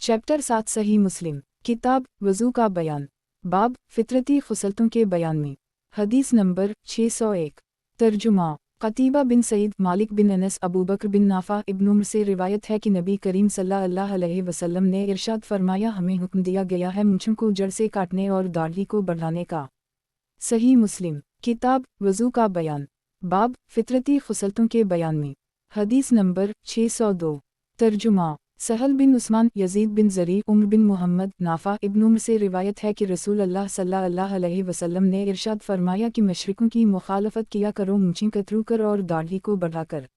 Chapter 7 सही मुस्लिम किताब वज़ू का बयान बाब फितरती खुसलतों के बयान में हदीस नंबर 601 तर्जुमा क़तीबा बिन सईद मालिक बिन अनस अबू बकर बिन नाफ़ा इब्न उम्र से रिवायत है कि नबी करीम सल्लल्लाहु अलैहि वसल्लम ने इरशाद फरमाया, हमें हुक्म दिया गया है मूंछों को जड़ से काटने और दाढ़ी को बढ़ाने का। सही मुस्लिम किताब वज़ू का बयान बाब फितरती खुसलतों के बयान में हदीस नंबर 602 तर्जुमा सहल बिन उस्मान यजीद बिन ज़री उम्र बिन मोहम्मद नाफ़ा इब्न उम्र से रिवायत है कि रसूल अल्लाह सल्लल्लाहु अलैहि वसल्लम ने इरशाद फरमाया कि मशरिकों की मुखालफत किया करो मूंछें कतरू कर और दाढ़ी को बढ़ाकर।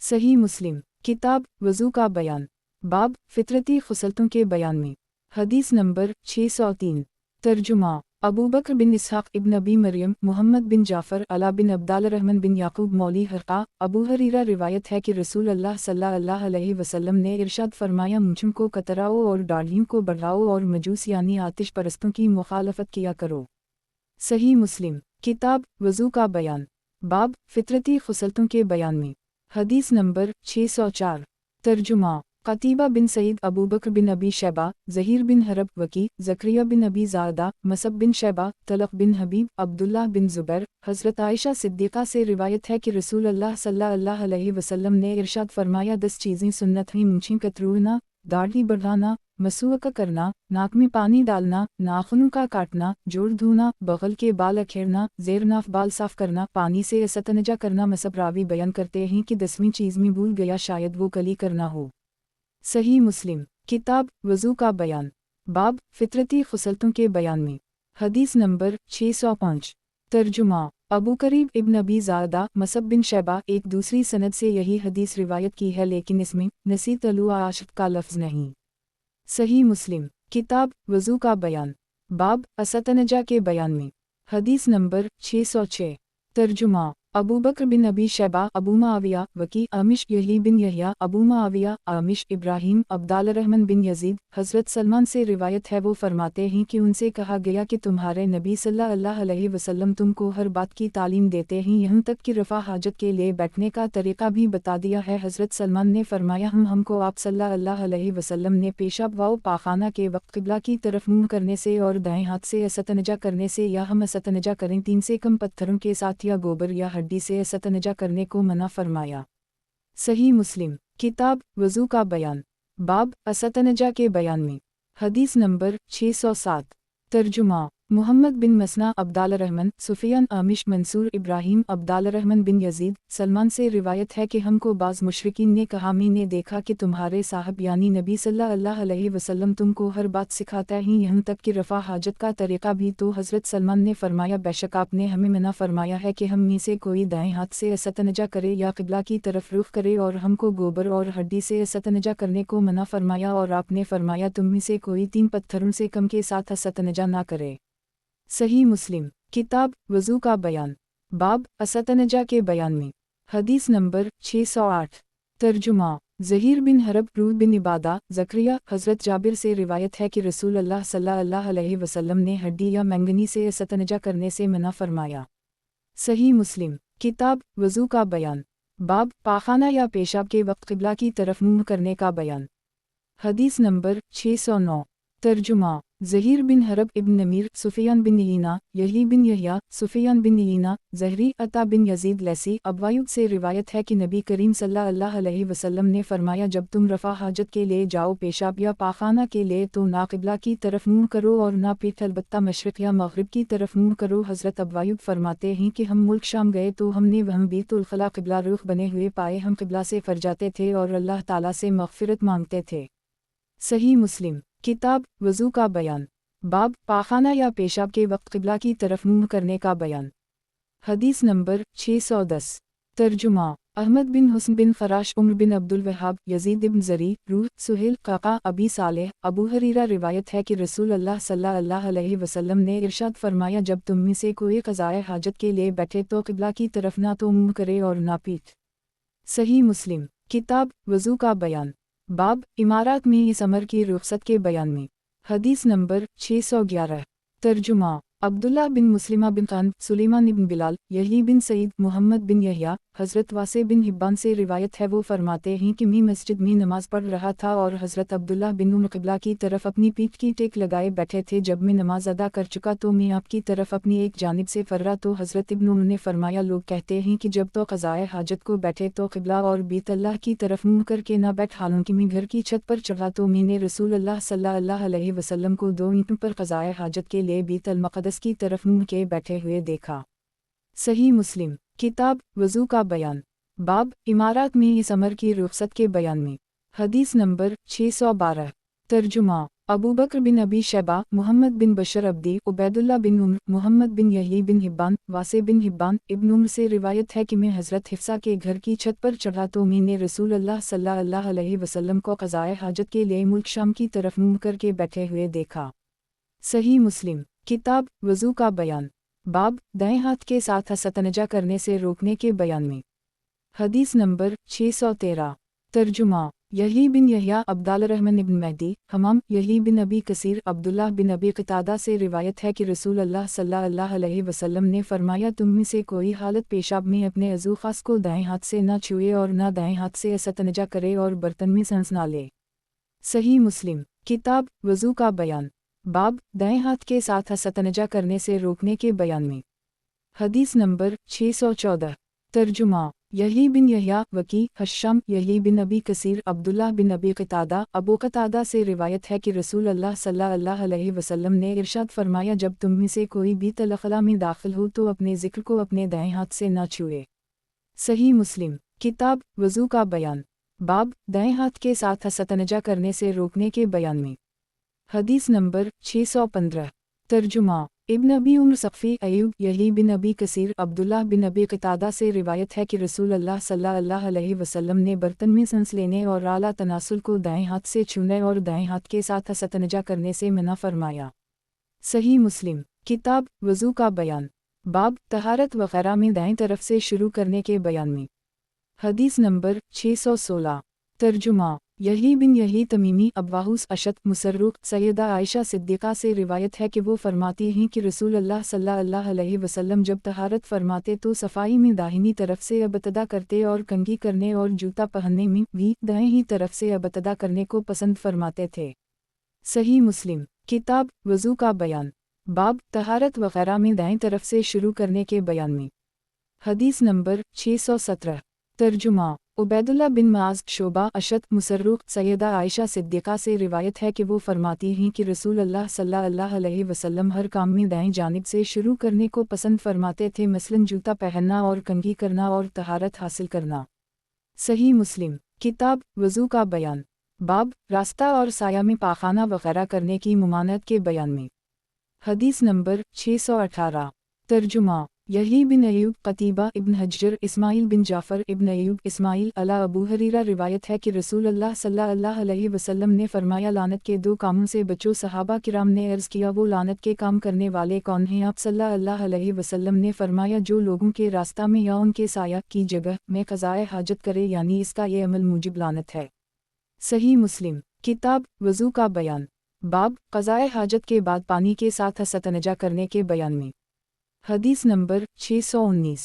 सही मुस्लिम किताब वज़ू का बयान बाब फितरती खुसलतों के बयान में हदीस नंबर 603 तर्जुमा अबू बकर बिन इसहाक़ इब्न अबी मरियम मुहम्मद बिन जाफ़र अला बिन अब्दाल रहमान बिन याकूब मौली हरक़ा अबू हरीरा रिवायत है कि रसूल अल्लाह सल्लल्लाहु अलैहि वसल्लम ने इरशाद फरमाया, मूंछों को कतराओ और दाढ़ियों को बढ़ाओ और मजूस यानी आतिश परस्तों की मुखालफत किया करो। सही मुस्लिम किताब वज़ू का बयान बाब फितरती खुसलतों के बयान में हदीस नंबर 604 तर्जुमा क़तीबा बिन सईद अबू बकर बिन अबी शैबा ज़हीर बिन हरब वकी ज़करिया बिन अबी ज़ादा मसब बिन शैबा तलक़ बिन हबीब अब्दुल्लाह बिन ज़ुबैर हज़रत आयशा सिद्दीक़ा से रिवायत है कि रसूल अल्लाह सल्लल्लाहु अलैहि वसल्लम ने इरशाद फरमाया, 10 चीज़ें सुन्नत हैं, मूंछें कतरूना, दाढ़ी बढ़ाना, मसूअका करना, नाक में पानी डालना, नाखूनों का काटना, जोड़ धोना, बगल के बाल अखेरना, ज़ेर नाफ बाल साफ़ करना, पानी से इस्तंजा करना। मसब रावी बयान करते हैं कि 10वीं चीज़ में भूल गया, शायद वो कली करना हो। सही मुस्लिम किताब वज़ू का बयान बाब फितरती खुसलतों के बयान में हदीस नंबर 605 तर्जुमा अबू करीब इब्न अबी ज़ादा मसब बिन शैबा एक दूसरी सनद से यही हदीस रिवायत की है, लेकिन इसमें नसी तलु आशिक का लफ्ज़ नहीं। सही मुस्लिम किताब वज़ू का बयान बाब असतनजा के बयान में हदीस नंबर 606 तर्जुमा अबू बकर बिन अबी शैबा अबू मुआविया वकी आमिश यही बिन यहया अबू मुआविया आमिश इब्राहीम अब्दाल रहमान बिन यजीद हज़रत सलमान से रिवायत है, वो फरमाते हैं कि उनसे कहा गया कि तुम्हारे नबी सल्लल्लाहु अलैहि वसल्लम तुमको हर बात की तालीम देते हैं, यहाँ तक कि रफ़ा हाजत के लिए बैठने का तरीक़ा भी बता दिया है। हज़रत सलमान ने फरमाया, हमको आप सल्लल्लाहु अलैहि वसल्लम ने पेशाब व पाखाना के वक्त क़िबला की तरफ मुँह करने से और दाएँ हाथ से इस्तंजा करने से या हम इस्तंजा करें 3 से कम पत्थरों के साथ या गोबर या हड्डी से इस्तंजा करने को मना फरमाया। सही मुस्लिम किताब वज़ू का बयान बाब इस्तंजा के बयान में हदीस नंबर 607 तर्जुमा मुहम्मद बिन मसना अब्दाल रहमान सुफियान आमिश मंसूर इब्राहीम अब्दाल रहमान बिन यजीद सलमान से रिवायत है कि हमको बाज़ मुशरिकीन ने कहा, मैंने देखा कि तुम्हारे साहब यानी नबी सल्लल्लाहु अलैहि वसल्लम तुमको हर बात सिखाता है, यहाँ तक कि रफ़ा हाजत का तरीक़ा भी। तो हज़रत सलमान ने फरमाया, बेशक आपने हमें मना फरमाया है कि हम में से कोई दाएँ हाथ से इस्तंजा करे या क़िबला की तरफ रुख करे, और हमको गोबर और हड्डी से इस्तंजा करने को मना फरमाया, और आपने फरमाया तुम में से कोई 3 पत्थरों से कम के साथ इस्तंजा ना करे। सही मुस्लिम किताब वज़ू का बयान बाब इस्तंजा के बयान में हदीस नंबर 608 तर्जुमा ज़हीर बिन हरब रूह बिन इबादा ज़करिया हज़रत जाबिर से रिवायत है कि रसूल अल्लाह सल्लल्लाहु अलैहि वसल्लम ने हड्डी या मैंगनी से इस्तंजा करने से मना फरमाया। सही मुस्लिम किताब वज़ू का बयान बाब पाखाना या पेशाब के वक्त क़िबला की तरफ मुँह करने का बयान हदीस नंबर 609 तर्जुमा ज़हीर बिन हरब इब्न नमीर सुफियान बिन यहीना यही बिन यहया सुफियान बिन यहीना ज़हरी अता बिन यजीद लैसी अब्वायुद से रिवायत है कि नबी करीम सल्लल्लाहु अलैहि वसल्लम ने फरमाया, जब तुम रफ़ा हाजत के लिए जाओ पेशाब या पाखाना के लिए तो ना क़िबला की तरफ मुँह करो और ना पीठ, अलबत्ता मशरिक़ या मग़रिब की तरफ मुँह करो। हज़रत अब्वायुद फरमाते हैं कि हम मुल्क शाम गए तो हमने वहाँ बैतुल खला क़िबला रुख बने हुए पाए, हम क़िबला से फर जाते थे और अल्लाह ताला से मग़फ़िरत मांगते थे। सही मुस्लिम किताब वज़ू का बयान बाब पाखाना या पेशाब के वक्त क़िबला की तरफ मुँह करने का बयान हदीस नंबर 610 तर्जुमा अहमद बिन हुस्न बिन फ़राश उम्र बिन अब्दुल वहाब यजीद इब्न ज़री रूह सुहेल काका अबी सालेह अबू हरीरा रिवायत है कि रसूल अल्लाह सल्लल्लाहु अलैहि वसल्लम ने इरशाद फरमाया, जब तुम में से कोई क़ज़ाए हाजत के लिए बैठे तो क़िबला की तरफ ना तो मुँह करे और ना पीठ। सही मुस्लिम किताब वज़ू का बयान बाब इमारात में इस अमर की रुख़सत के बयान में हदीस नंबर 611 तर्जुमा अब्दुल्ला बिन मुस्लिमा बिन खान सुलेमान इब्न बिलाल यही बिन सईद मुहम्मद बिन यहया हज़रत वासे बिन हिब्बान से रिवायत है, वो फरमाते हैं कि मैं मस्जिद में नमाज पढ़ रहा था और हज़रत अब्दुल्लाह बिन उम्र क़िबला की तरफ अपनी पीठ की टेक लगाए बैठे थे। जब मैं नमाज अदा कर चुका तो मैं आपकी तरफ अपनी एक जानिब से फर्रा तो हज़रत इब्न उम्र ने फरमाया, लोग कहते हैं कि जब तो क़ज़ाए हाजत को बैठे तो क़िबला और बीत अल्लाह की तरफ मुँह करके ना बैठ। हालांकि मैं घर की छत पर चढ़ा तो मैंने रसूल अल्लाह सल्लल्लाहु अलैहि वसल्लम को 2 ईंटों पर क़ज़ाए हाजत के लिए बीत अल मक़दस की तरफ मुँह के बैठे हुए देखा। सही मुस्लिम किताब वज़ू का बयान बाब इमारत में इस अमर की रुख़सत के बयान में। हदीस नंबर 612 तर्जुमा अबू बकर बिन अबी शैबा, मोहम्मद बिन बशर अब्दी, उबैदुल्लाह बिन उम्र, मोहम्मद बिन यही बिन हिब्बान, वासे बिन हिब्बान इब्न उम्र से रिवायत है कि मैं हज़रत हिफ्सा के घर की छत पर चढ़ा तो मैंने रसूल अल्लाह सल्लल्लाहु अलैहि वसल्लम को क़ज़ाए हाजत के लिए मुल्क शाम की तरफ मुँह करके बैठे हुए देखा। सही मुस्लिम किताब वज़ू का बयान बाब दाएं हाथ के साथ हस्तनजा करने से रोकने के बयान में। हदीस नंबर 613 तर्जुमा यही बिन यहया, अब्दाल रहमान इब्न महदी, हमाम, यही बिन अबी कसीर, अब्दुल्लाह बिन अबी क़तादा से रिवायत है कि रसूल अल्लाह सल्लल्लाहु अलैहि वसल्लम ने फरमाया, तुम में से कोई हालत पेशाब में अपने अज़ू ख़ास को दाएं हाथ से न छुए और न दाएं हाथ से हस्तनजा करे और बर्तन में सांस ना ले। सही मुस्लिम किताब वज़ू का बयान बाब दाएं हाथ के साथ हस्तनजा करने से रोकने के बयान में। हदीस नंबर 614 तर्जुमा यही बिन यहया, वकी, हश्शम, यही बिन अबी कसीर, अब्दुल्लाह बिन अबी क़तादा, अबू क़तादा से रिवायत है कि रसूल अल्लाह सल्लल्लाहु अलैहि वसल्लम ने इरशाद फरमाया, जब तुम में से कोई भी तलख़ला में दाखिल हो तो अपने ज़िक्र को अपने दाएं हाथ से न छुए। सही मुस्लिम किताब वज़ू का बयान बाब दाएं हाथ के साथ हस्तनजा करने से रोकने के बयान में। हदीस नंबर 615 तर्जुमा इब्न अबी उम्र सफ़ी अयूब, यही बिन अबी कसीर, अब्दुल्लाह बिन अबी क़तादा से रिवायत है कि रसूल अल्लाह सल्लल्लाहु अलैहि वसल्लम ने बर्तन में सांस लेने और आला तनासुल को दाएं हाथ से छूने और दाएं हाथ के साथ हस्तनजा करने से मना फरमाया। सही मुस्लिम किताब वज़ू का बयान बाब तहारत वग़ैरह में दाएं तरफ से शुरू करने के बयान में। हदीस नंबर 616 तर्जुमा यही बिन यही तमीमी, अब्वाहुस अशत, मुसर्रुक, सैयदा आयशा सिद्दीक़ा से रिवायत है कि वो फरमाती हैं कि रसूल अल्लाह सल्लल्लाहु अलैहि वसल्लम जब तहारत फरमाते तो सफ़ाई में दाहिनी तरफ से अबतदा करते और कंघी करने और जूता पहनने में भी दाएं ही तरफ से अबतदा करने को पसंद फरमाते थे। सही मुस्लिम किताब वज़ू का बयान बाब तहारत वग़ैरह में दाएं तरफ से शुरू करने के बयान में। हदीस नंबर 617 तर्जुमा उबैदुल्लाह बिन माज़, शोबा, अशत, मुसर्रुक, सैयदा आयशा सिद्दीक़ा से रिवायत है कि वो फरमाती हैं कि रसूल अल्लाह सल्लल्लाहु अलैहि वसल्लम हर काम में दाएं जानिब से शुरू करने को पसंद फरमाते थे, मसलन जूता पहनना और कंघी करना और तहारत हासिल करना। सही मुस्लिम किताब वज़ू का बयान बाब रास्ता और साया में पाखाना वग़ैरह करने की मुमानत के बयान में। हदीस नंबर 618 तर्जुमा यही बिन अयूब, कतीबा इब्न हज्जर, इस्माइल बिन जाफ़र इब्न अयूब इस्माइल अला अबू हरीरा रिवायत है कि रसूल अल्लाह सल्लल्लाहु अलैहि वसल्लम ने फरमाया, लानत के 2 कामों से बचो। सहाबा किराम ने अर्ज़ किया, वो लानत के काम करने वाले कौन हैं? आप सल्लल्लाहु अलैहि वसल्लम ने फरमाया, जो लोगों के रास्ता में या उनके साया की जगह में क़ज़ाए हाजत करे, यानी इसका ये अमल मूजिब लानत है। सही मुस्लिम किताब वज़ू का बयान बाब क़ज़ाए हाजत के बाद पानी के साथ हस्तनजा करने के बयान में। हदीस नंबर 619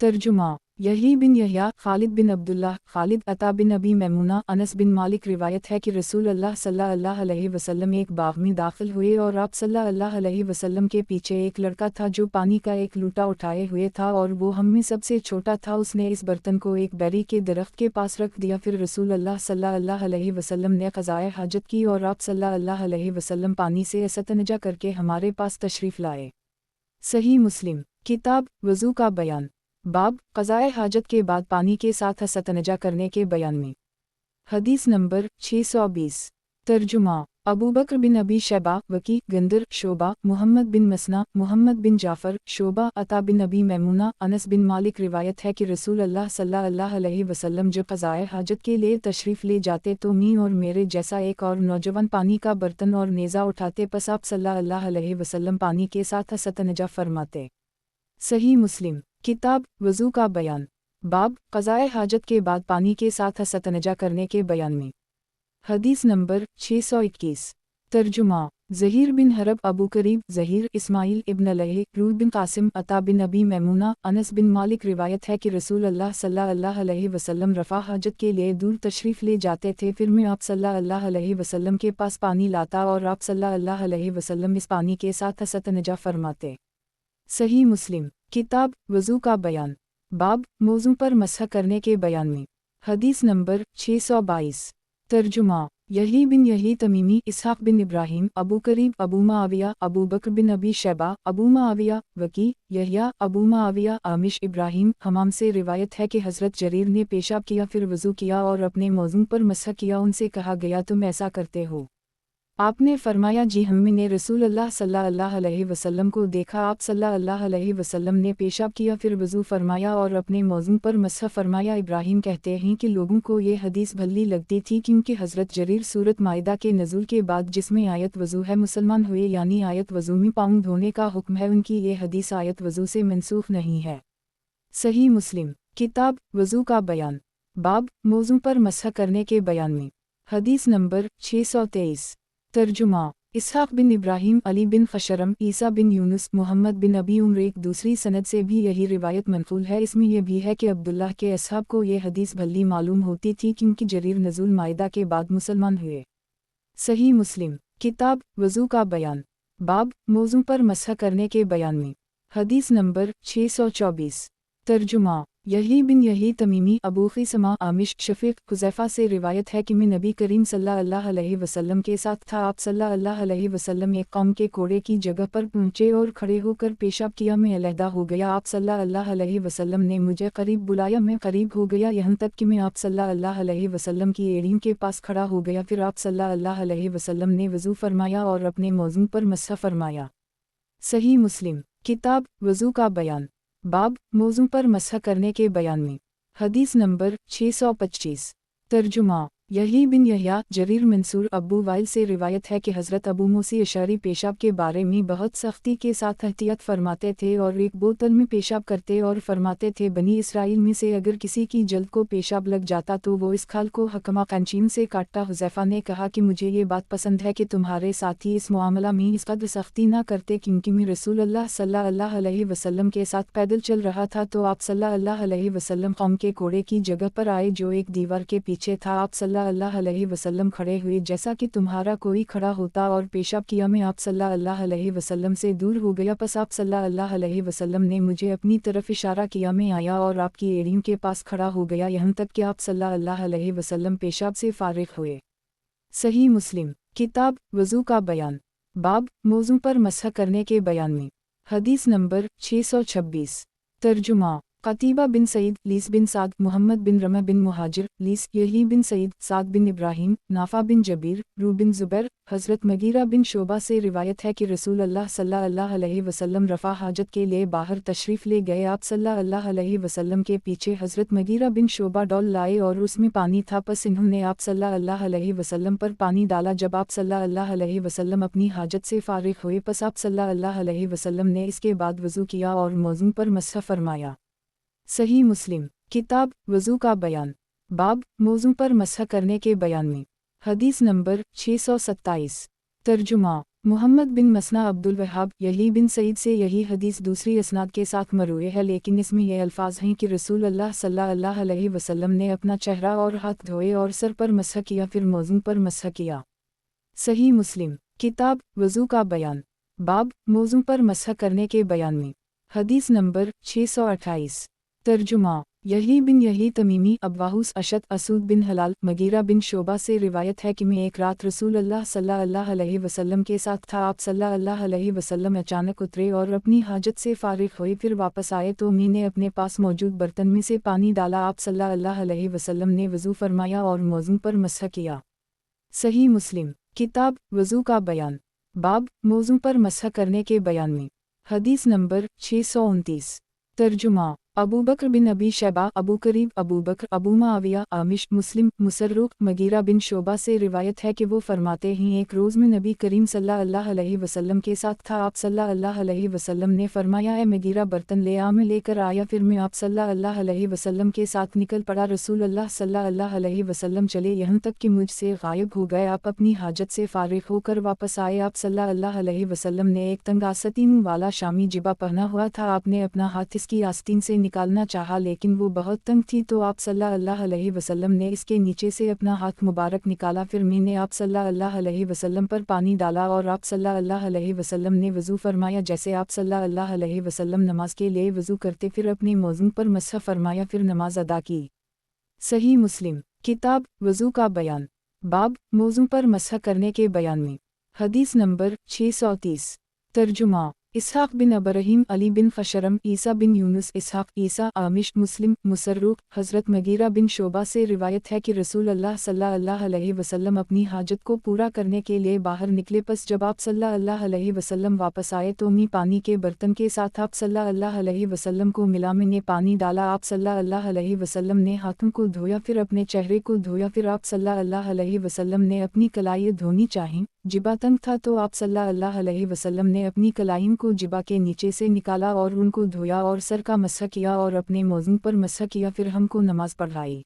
तर्जुमा यही बिन यहया, खालिद बिन अब्दुल्लाह, खालिद, अता बिन अबी मैमूना, अनस बिन मालिक रिवायत है कि रसूल अल्लाह सल्लल्लाहु अलैहि वसल्लम एक बाग में दाखिल हुए और आप सल्लल्लाहु अलैहि वसल्लम के पीछे एक लड़का था जो पानी का एक लूटा उठाए हुए था और वो हम में सबसे छोटा था। उसने इस बर्तन को एक बैरी के दरख्त के पास रख दिया। फिर रसूल अल्लाह सल्लल्लाहु अलैहि वसल्लम ने क़ज़ाए हाजत की और आप सल्लल्लाहु अलैहि वसल्लम पानी से इस्तंजा करके हमारे पास तशरीफ़ लाए। सही मुस्लिम किताब वज़ू का बयान बाब क़ज़ाए हाजत के बाद पानी के साथ हस्तनजा करने के बयान में। हदीस नंबर 620 तर्जुमा अबू बकर बिन अबी शैबा, वकी, गंदर, शोबा, मोहम्मद बिन मसना, मोहम्मद बिन जाफ़र, शोबा, अता बिन अबी मैमूना, अनस बिन मालिक रिवायत है कि रसूल अल्लाह सल्लल्लाहु अलैहि वसल्लम जब क़ज़ाए हाजत के लिए तशरीफ़ ले जाते तो मी और मेरे जैसा एक और नौजवान पानी का बर्तन और नेज़ा उठाते, पस आप सल्लल्लाहु अलैहि वसल्लम पानी के साथ हस्तनजा फरमाते। सही मुस्लिम किताब वज़ू का बयान बाब क़ज़ाए हाजत के बाद पानी के साथ हस्तनजा करने के बयान में। हदीस नंबर 621 तर्जुमा ज़हीर बिन हरब अबू करीब ज़हीर इस्माइल इब्न अलैह रूह बिन कासिम अता बिन अबी मैमूना अनस बिन मालिक रिवायत है कि रसूल अल्लाह सल्लल्लाहु अलैहि वसल्लम रफ़ा हाजत के लिए दूर तशरीफ़ ले जाते थे, फिर मैं आप सल्लल्लाहु अलैहि वसल्लम के पास पानी लाता और आप सल्लल्लाहु अलैहि वसल्लम इस पानी के साथ हसतनजा फरमाते। सही मुस्लिम किताब वज़ू का बयान बाब मौज़ू पर मसह करने के बयान में। हदीस नंबर 622। तर्जुमा यही बिन यही तमीमी इसहाक़ बिन इब्राहीम अबू करीब अबू मुआविया अबू बकर बिन अबी शैबा अबू मुआविया वकी यहया अबू मुआविया आमिश इब्राहीम हमाम से रिवायत है कि हज़रत जरीर ने पेशाब किया फिर वज़ू किया और अपने मौज़ू पर मसह किया। उनसे कहा गया तुम ऐसा करते हो? आपने फरमाया जी हमने रसूलुल्लाह सल्लल्लाहु अलैहि वसल्लम को देखा। आप सल्लल्लाहु अलैहि वसल्लम ने पेशाब किया फिर वज़ू फरमाया और अपने मौज़ू पर मसह फरमाया। इब्राहीम कहते हैं कि लोगों को ये हदीस भली लगती थी क्योंकि हज़रत जरीर सूरत माइदा के नज़ुल के बाद जिसमें आयत वज़ू है मुसलमान हुए, यानी आयत वज़ू में पाँव धोने का हुक्म है, उनकी ये हदीस आयत वज़ू से मनसूख नहीं है। सही मुस्लिम किताब वज़ू का बयान बाब मौज़ू पर मसह करने के बयान में। हदीस नंबर 623। तर्जुमा इसहाक़ बिन इब्राहीम अली बिन खशरम ईसा बिन यूनुस मोहम्मद बिन अबी उम्र। एक दूसरी सनद से भी यही रिवायत मनक़ूल है। इसमें यह भी है कि अब्दुल्लाह के असहाब को ये हदीस भली मालूम होती थी क्योंकि जरीर नज़ुल माइदा के बाद मुसलमान हुए। सही मुस्लिम किताब वज़ू का बयान बाब मौज़ू पर मसह करने के बयान में। हदीस नंबर 624। तर्जुमा यही बिन यही तमीमी अबू क़िसमा आमिश शफ़ीक़ हुज़ैफ़ा से रिवायत है कि मैं नबी करीम सल्लल्लाहु अलैहि वसल्लम के साथ था। आप सल्लल्लाहु अलैहि वसल्लम एक कौम के कोड़े की जगह पर पहुँचे और खड़े होकर पेशाब किया। मैं अलहदा हो गया। आप सल्लल्लाहु अलैहि वसल्लम ने मुझे करीब बुलाया। मैं करीब हो गया यहाँ तक कि मैं आप सल्लल्लाहु अलैहि वसल्लम की एड़ियों के पास खड़ा हो गया। फिर आप सल्लल्लाहु अलैहि वसल्लम ने वज़ू फरमाया और अपने मौज़ू पर मसह फरमाया। सही मुस्लिम किताब वज़ू का बयान बाब मौज़ू पर मसह करने के बयान में। हदीस नंबर 625। तर्जुमा यही बिन यहया जरीर मंसूर अबू वाइल से रिवायत है कि हज़रत अबू मूसा अशअरी पेशाब के बारे में बहुत सख्ती के साथ एहतियात फरमाते थे और एक बोतल में पेशाब करते और फरमाते थे बनी इसराइल में से अगर किसी की जल्द को पेशाब लग जाता तो वो इस खाल को हकमा कैंचीन से काटता। हुज़ैफ़ा ने कहा कि मुझे ये बात पसंद है कि तुम्हारे साथी इस मामला में इस कदर सख्ती न करते क्योंकि मैं रसूलुल्लाह सल्लल्लाहु अलैहि वसल्लम के साथ पैदल चल रहा था तो आप सल्लल्लाहु अलैहि वसल्लम कौम के कोड़े की जगह पर आए जो एक दीवार के पीछे था। आप सल्लल्लाहु अलैहि वसल्लम खड़े हुए जैसा कि तुम्हारा कोई खड़ा होता और पेशाब किया। मैं आप सल्लल्लाहु अलैहि वसल्लम से दूर हो गया। बस आप सल्लल्लाहु अलैहि वसल्लम ने मुझे अपनी तरफ इशारा किया। मैं आया और आपकी एड़ियों के पास खड़ा हो गया यहाँ तक कि आप सल्लल्लाहु अलैहि वसल्लम पेशाब से फारिग हुए। सही मुस्लिम किताब वज़ू का बयान बाब मौज़ू पर मसह करने के बयान में। हदीस नंबर 626। तर्जुमा कतीबा बिन सईद लीस बिन साद मोहम्मद बिन रमा बिन मुहाजिर लीस यही बिन सईद साद बिन इब्राहीम नाफा बिन जबीर रू बिन ज़ुबैर हज़रत मगीरा बिन शोबा से रिवायत है कि रसूलुल्लाह सल्लल्लाहु अलैहि वसल्लम रफ़ा हाजत के लिए बाहर तशरीफ़ ले गए। आप सल्लल्लाहु अलैहि वसल्लम के पीछे हज़रत मगीरा बिन शोबा डोल लाए और उसमें पानी था। बस इन्होंने आप सल्लल्लाहु अलैहि वसल्लम पर पानी डाला। जब आप सल्लल्लाहु अलैहि वसल्लम अपनी हाजत से फारिग हुए बस आप सल्लल्लाहु अलैहि वसल्लम ने इसके बाद वज़ू किया और मौज़ू पर मसह फरमाया। सही मुस्लिम किताब वज़ू का बयान बाब मौज़ू पर मसह करने के बयान में। हदीस नंबर 627। तर्जुमा मोहम्मद बिन मसना अब्दुल वहाब यही बिन सईद से यही हदीस दूसरी इसनाद के साथ मरूए है, लेकिन इसमें यह अल्फाज हैं कि रसूलुल्लाह सल्लल्लाहु अलैहि वसल्लम ने अपना चेहरा और हाथ धोए और सर पर मसह किया फिर मौज़ू पर मसह किया। सही मुस्लिम किताब वज़ू का बयान बाब मौज़ू पर मसह करने के बयान में। हदीस नंबर 628। तर्जुमा यही बिन यही तमीमी अब्वाहुस अशद असूद बिन हलाल मगीरा बिन शोबा से रिवायत है कि मैं एक रात रसूलुल्लाह सल्लल्लाहु अलैहि वसल्लम के साथ था। आप सल्लल्लाहु अलैहि वसल्लम अचानक उतरे और अपनी हाजत से फारिग हुए, फिर वापस आए तो मैंने अपने पास मौजूद बर्तन में से पानी डाला। आप सल्लल्लाहु अलैहि वसल्लम ने वज़ू फरमाया और मौज़ू पर मसह किया। सही मुस्लिम किताब वज़ू का बयान बाब मौज़ू पर मसह करने के बयान में। हदीस नंबर 629। तर्जुमा अबू बकर बिन अबी शैबा, अबू करीब, अबू बकर, अबू मुआविया, आमिश, मुस्लिम, मुसर्रुक, मगीरा बिन शोबा से रिवायत है कि वो फरमाते हैं एक रोज़ में नबी करीम सल्लल्लाहु अलैहि वसल्लम के साथ था। आप सल्लल्लाहु अलैहि वसल्लम ने फरमाया, ए मगीरा बर्तन ले आ। मैं लेकर आया। फिर मैं आप सल्लल्लाहु अलैहि वसल्लम के साथ निकल पड़ा। रसूल अल्लाह सल्लल्लाहु अलैहि वसल्लम चले यहाँ तक कि मुझसे गायब हो गए। आप अपनी हाजत से फारिग होकर वापस आए। आप सल्लल्लाहु अलैहि वसल्लम ने एक तंग आस्तीन वाला शामी जिबा पहना हुआ था। आपने अपना हाथ इसकी आस्तीन से निकालना चाहा लेकिन वो बहुत तंग थी, तो आप सल्लल्लाहु अलैहि वसल्लम ने इसके नीचे से अपना हाथ मुबारक निकाला। फिर मैंने आप सल्लल्लाहु अलैहि वसल्लम पर पानी डाला और आप सल्लल्लाहु अलैहि वसल्लम ने वज़ू फरमाया जैसे आप सल्लल्लाहु अलैहि वसल्लम नमाज के लिए वज़ू करते। फिर अपने मौज़ू पर मसह फरमाया, फिर नमाज अदा की। सही मुस्लिम किताब वज़ू का बयान, बाब मौज़ू पर मसह करने के बयान में। हदीस नंबर 630। तर्जुमा इसहाक़ बिन अबरहीम, अली बिन खशरम, ईसा बिन यूनुस, इसहाक़, ईसा, आमिश, मुस्लिम, मुसर्रुक, हज़रत मगीरा बिन शोबा से रिवायत है कि रसूल अल्लाह सल्लल्लाहु अलैहि वसल्लम अपनी हाजत को पूरा करने के लिए बाहर निकले। पस जब आप सल्लल्लाहु अलैहि वसल्लम वापस आए तो मैं पानी के बर्तन के साथ आप सल्लल्लाहु अलैहि वसल्लम को मिला। मैंने पानी डाला। आप सल्लल्लाहु अलैहि वसल्लम ने हाथों को धोया, फिर अपने चेहरे को धोया। फिर आप सल्लल्लाहु अलैहि वसल्लम ने अपनी कलाई धोनी चाहिए। जिबा तंग था तो आप सल्लल्लाहु अलैहि वसल्लम ने अपनी कलाइन को जिबा के नीचे से निकाला और उनको धोया और सर का मसह किया और अपने मौज़ू पर मसह किया। फिर हमको नमाज पढ़ाई।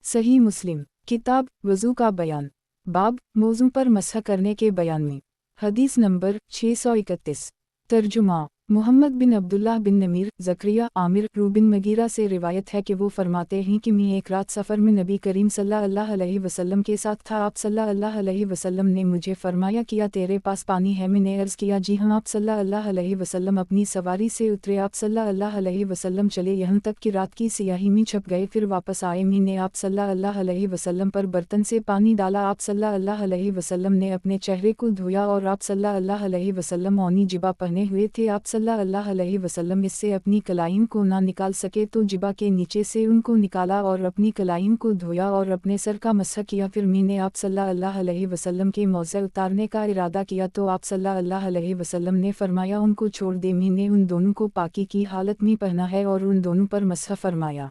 सही मुस्लिम किताब वज़ू का बयान, बाब मौज़ू पर मसह करने के बयान में। हदीस नंबर 631। तर्जुमा मोहम्मद बिन अब्दुल्लाह बिन नमीर, ज़करिया, आमिर, रूबिन मगीरा से रिवायत है कि वो फरमाते हैं कि मैं एक रात सफ़र में नबी करीम सल्लल्लाहु अलैहि वसल्लम के साथ था। आप सल्लल्लाहु अलैहि वसल्लम ने मुझे फरमाया, किया तेरे पास पानी है? मैंने अर्ज़ किया, जी हाँ। आप सल्लल्लाहु अलैहि वसल्लम अपनी सवारी से उतरे। आप सल्लल्लाहु अलैहि वसल्लम चले यहाँ तक कि रात की सियाही में छप गए। फिर वापस आए। मैंने आप सल्लल्लाहु अलैहि वसल्लम पर बर्तन से पानी डाला। आप सल्लल्लाहु अलैहि वसल्लम ने अपने चेहरे को धोया और आप सल्लल्लाहु अलैहि वसल्लम ओनी जिबा पहने हुए थे। आप सल्लल्लाहु अलैहि वसल्लम इससे अपनी कलाइन को ना निकाल सके तो जिबा के नीचे से उनको निकाला और अपनी कलाइन को धोया और अपने सर का मसह किया। फिर मैंने आप सल्लल्लाहु अलैहि वसल्लम के मौज़े उतारने का इरादा किया तो आप सल्लल्लाहु अलैहि वसल्लम ने फरमाया, उनको छोड़ दे। मैंने उन दोनों को पाकी की हालत में पहना है और उन दोनों पर मसह फरमाया।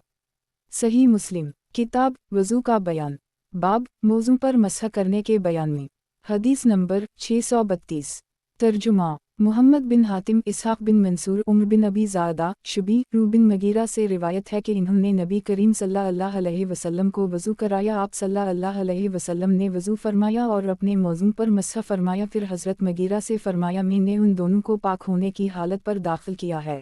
सही मुस्लिम किताब वज़ू का बयान, बाब मौज़ू पर मसह करने के बयान में। हदीस नंबर 632। तर्जुमा मोहम्मद बिन हातिम, इसहाक़ बिन मंसूर, उम्र बिन अबी ज़ादा, शुबी, रूबिन मगीरा से रिवायत है कि इन्होंने नबी करीम सल्लल्लाहु अलैहि वसल्लम को वज़ू कराया। आप सल्लल्लाहु अलैहि वसल्लम ने वज़ू फरमाया और अपने मौज़ू पर मसह फरमाया। फिर हज़रत मगीरा से फरमाया, मैंने उन दोनों को पाक होने की हालत पर दाखिल किया है।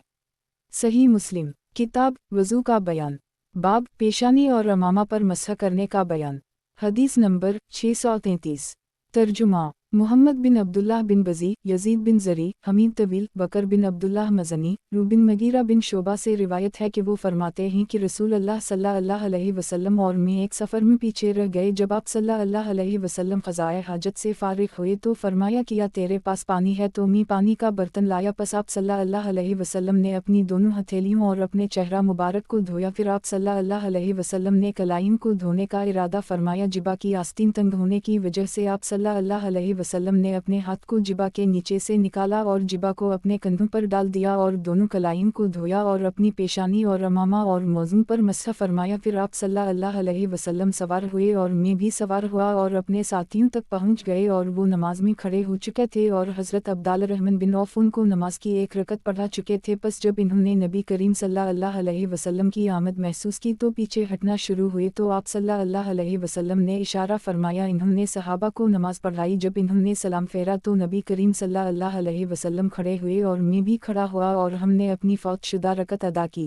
सही मुस्लिम किताब वज़ू का बयान, बाब पेशानी और अमामा पर मसह करने का बयान। हदीस नंबर 633। तर्जुमा मोहम्मद बिन अब्दुल्लाह बिन बज़ी, यज़ीद बिन ज़री, हमीद तवील, बकर बिन अब्दुल्लाह मज़नी, रूबिन मगीरा बिन शोबा से रिवायत है कि वो फरमाते हैं कि रसूल अल्लाह सल्लल्लाहु अलैहि वसल्लम और मैं एक सफ़र में पीछे रह गए। जब आप सल्लल्लाहु अलैहि वसल्लम क़ज़ाए हाजत से फ़ारिग हुए तो फरमाया, किया तेरे पास पानी है? तो मैं पानी का बर्तन लाया। पस आप सल्लल्लाहु अलैहि वसल्लम ने अपनी दोनों हथेलियों और अपने चेहरा मुबारक को धोया। फिर आप सल्लल्लाहु अलैहि वसल्लम ने कलाइन को धोने का इरादा फरमाया। जिबा की आस्तीन तंग होने की वजह से आप सल्लल्लाहु अलैहि वसल्लम ने अपने हाथ को जिबा के नीचे से निकाला और जिबा को अपने कंधों पर डाल दिया और दोनों कलाइन को धोया और अपनी पेशानी और अमामा और मौज़ू पर मसह फरमाया। फिर आप सल्लल्लाहु अलैहि वसल्लम सवार हुए और मैं भी सवार हुआ और अपने साथियों तक पहुंच गए और वो नमाज में खड़े हो चुके थे और हज़रत अब्दुल्लाह रहमान बिन औफ उनको नमाज की एक रकत पढ़ा चुके थे। बस जब इन्होंने नबी करीम सल्लल्लाहु अलैहि वसल्लम की आमद महसूस की तो पीछे हटना शुरू हुए। तो आप सल्लल्लाहु अलैहि वसल्लम ने इशारा फरमाया। इन्होंने सहाबा को नमाज पढ़ाई। जब इन्होंने सलाम फेरा तो नबी करीम सल्लल्लाहु अलैहि वसल्लम खड़े हुए और मैं भी खड़ा हुआ और हमने अपनी फौत शुदा रकत अदा की।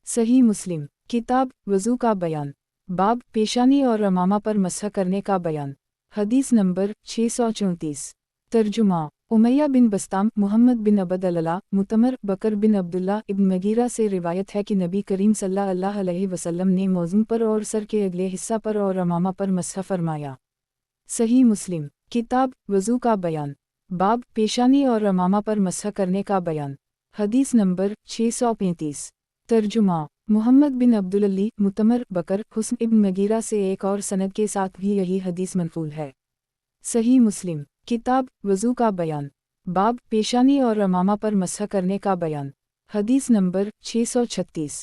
सही मुस्लिम किताब वज़ू का बयान, बाब पेशानी और अमामा पर मसह करने का बयान। हदीस नंबर 634। तर्जुमा उमैया बिन बस्ताम, मोहम्मद बिन अबद अल्ला, मुतमर, बकर बिन अब्दुल्ला इब्न मगीरा से रिवायत है कि नबी करीम सल्लल्लाहु अलैहि वसल्लम ने मौज़ू पर और सर के अगले हिस्सा पर और अमामा पर मसह फरमाया। सही मुस्लिम किताब वज़ू का बयान, बाब पेशानी और अमामा पर मसह करने का बयान। हदीस नंबर 635। तर्जुमा मोहम्मद बिन अब्दुल्ली, मुतमर, बकर, हुस्न इब्न मगीरा से एक और सनद के साथ भी यही हदीस मनक़ूल है। सही मुस्लिम किताब वज़ू का बयान, बाब पेशानी और अमामा पर मसह करने का बयान। حدیث نمبر 636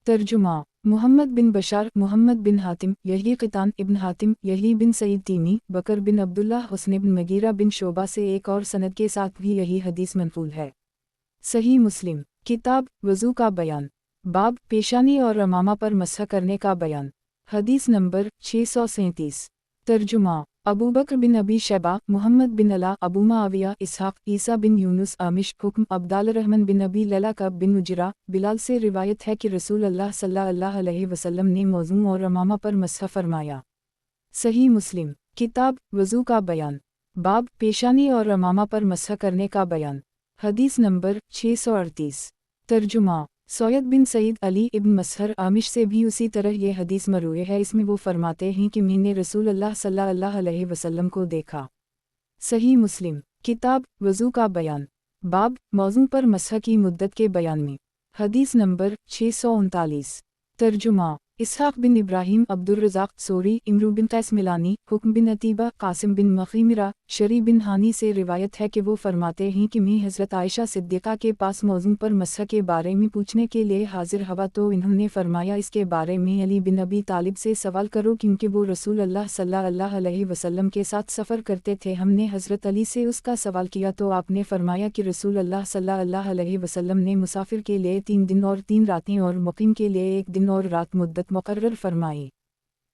ترجمہ محمد بن بشار محمد بن حاتم یحیی قطان ابن حاتم یحیی بن سعید تیمی بکر بن عبداللہ حسن بن مغیرہ بن شعبہ سے ایک اور سند کے ساتھ بھی یہی حدیث منقول ہے۔ صحیح مسلم کتاب وضو کا بیان باب پیشانی اور امامہ پر مسح کرنے کا بیان حدیث نمبر 637 ترجمہ ابوبکر بن ابی شیبہ محمد بن علا ابو معاویہ اسحاق عیسیٰ بن یونس عامش حکم عبدال الرحمن بن ابی لیلہ کعب بن اجرا بلال سے روایت ہے کہ رسول اللہ صلی اللہ علیہ وسلم نے موضوع اور امامہ پر مسح فرمایا۔ صحیح مسلم کتاب وضو کا بیان باب پیشانی اور امامہ پر مسح کرنے کا بیان حدیث نمبر 638 ترجمہ سعید بن سعید علی ابن مسہر عامش سے بھی اسی طرح یہ حدیث مروی ہے۔ اس میں وہ فرماتے ہیں کہ میں نے رسول اللہ صلی اللہ علیہ وسلم کو دیکھا۔ صحیح مسلم کتاب وضو کا بیان باب موضوع پر مسح کی مدت کے بیان میں حدیث نمبر 639 ترجمہ اسحاق بن ابراہیم عبدالرزاق سوری امرو بن قیس ملانی حکم بن عتیبہ قاسم بن مخیمرہ شری بن ہانی سے روایت ہے کہ وہ فرماتے ہیں کہ میں حضرت عائشہ صدیقہ کے پاس موضوع پر مسح کے بارے میں پوچھنے کے لیے حاضر ہوا تو انہوں نے فرمایا اس کے بارے میں علی بن ابی طالب سے سوال کرو کیونکہ وہ رسول اللہ صلی اللہ علیہ وسلم کے ساتھ سفر کرتے تھے۔ ہم نے حضرت علی سے اس کا سوال کیا تو آپ نے فرمایا کہ رسول اللہ صلی اللہ علیہ وسلم نے مسافر کے لیے 3 دن اور 3 راتیں اور مقیم کے لیے 1 دن اور رات مدت مقرر فرمائی۔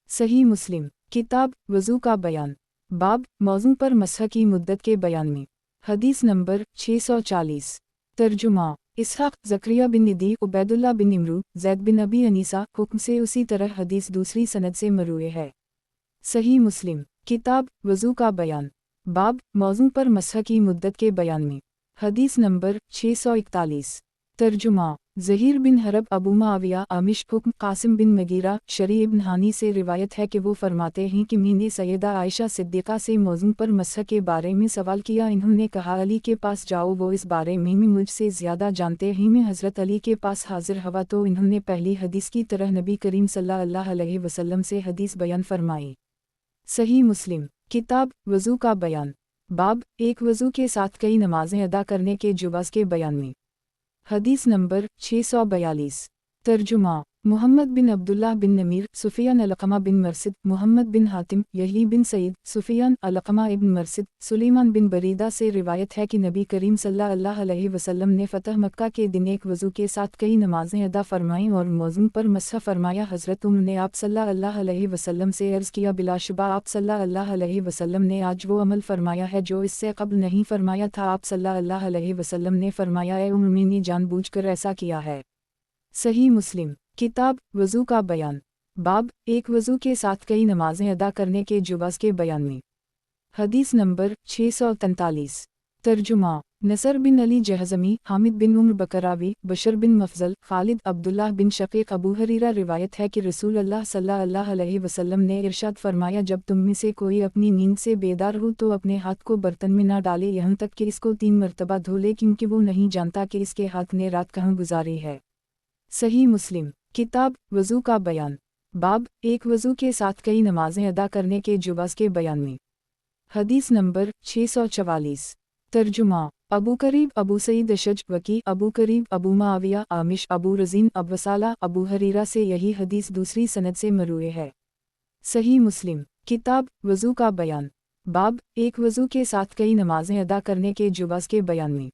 صحیح مسلم کتاب وضو کا بیان باب موضوع پر مسح کی مدت کے بیان میں حدیث نمبر 640 ترجمہ اسحاق زکریا بن ندی عبید اللہ بن امرو زید بن ابی انیسہ حکم سے اسی طرح حدیث دوسری سند سے مروی ہے۔ صحیح مسلم کتاب وضو کا بیان باب موضوع پر مسح کی مدت کے بیان میں حدیث نمبر 641 ترجمہ زہیر بن حرب ابو معاویہ عامش حکم قاسم بن مغیرہ شری ابن ہانی سے روایت ہے کہ وہ فرماتے ہیں کہ میں نے سیدہ عائشہ صدیقہ سے موضوع پر مسح کے بارے میں سوال کیا۔ انہوں نے کہا علی کے پاس جاؤ، وہ اس بارے میں مجھ سے زیادہ جانتے ہیں۔ میں حضرت علی کے پاس حاضر ہوا تو انہوں نے پہلی حدیث کی طرح نبی کریم صلی اللہ علیہ وسلم سے حدیث بیان فرمائی۔ صحیح مسلم کتاب وضو کا بیان باب ایک وضو کے ساتھ کئی نمازیں ادا کرنے کے جواز کے بیان میں حدیث نمبر 642 ترجمہ محمد بن عبداللہ بن نمیر سفیان علقمہ بن مرثد محمد بن حاتم یحیی بن سعید سفیان علقمہ ابن مرثد سلیمان بن بریدہ سے روایت ہے کہ نبی کریم صلی اللہ علیہ وسلم نے فتح مکہ کے دن ایک وضو کے ساتھ کئی نمازیں ادا فرمائیں اور موضوع پر مسح فرمایا۔ حضرت نے آپ صلی اللہ علیہ وسلم سے عرض کیا، بلا شبہ آپ صلی اللہ علیہ وسلم نے آج وہ عمل فرمایا ہے جو اس سے قبل نہیں فرمایا تھا۔ آپ صلی اللہ علیہ وسلم نے فرمایا، اے میں نے جان بوجھ کر ایسا کیا ہے۔ صحیح مسلم کتاب وضو کا بیان باب ایک وضو کے ساتھ کئی نمازیں ادا کرنے کے جواز کے بیان میں حدیث نمبر 643 ترجمہ نصر بن علی جہضمی حامد بن عمر بکراوی بشر بن مفضل خالد عبداللہ بن شقیق ابو حریرہ روایت ہے کہ رسول اللہ صلی اللہ علیہ وسلم نے ارشاد فرمایا، جب تم میں سے کوئی اپنی نیند سے بیدار ہو تو اپنے ہاتھ کو برتن میں نہ ڈالے یہاں تک کہ اس کو 3 مرتبہ دھو لے، کیونکہ وہ نہیں جانتا کہ اس کے ہاتھ نے رات کہاں گزاری ہے۔ صحیح مسلم کتاب وضو کا بیان باب ایک وضو کے ساتھ کئی نمازیں ادا کرنے کے جواز کے بیان میں حدیث نمبر 644 ترجمہ ابو قریب ابو سعید اشج وکی ابو قریب ابو معاویہ عامش ابو رزین ابو صالح ابو حریرہ سے یہی حدیث دوسری سند سے مروی ہے۔ صحیح مسلم کتاب وضو کا بیان باب ایک وضو کے ساتھ کئی نمازیں ادا کرنے کے جواز کے بیان میں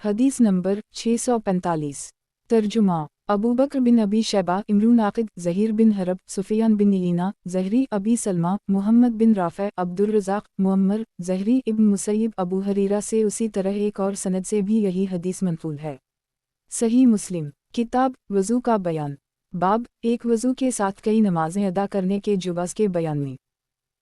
حدیث نمبر 645 ترجمہ ابو بکر بن ابی شیبہ امرو ناقد زہیر بن حرب سفیان بن عیینہ زہری ابی سلمہ محمد بن رافع عبدالرزاق معمر زہری ابن مسیب ابو حریرہ سے اسی طرح ایک اور سند سے بھی یہی حدیث منقول ہے۔ صحیح مسلم کتاب وضو کا بیان باب ایک وضو کے ساتھ کئی نمازیں ادا کرنے کے جواز کے بیان میں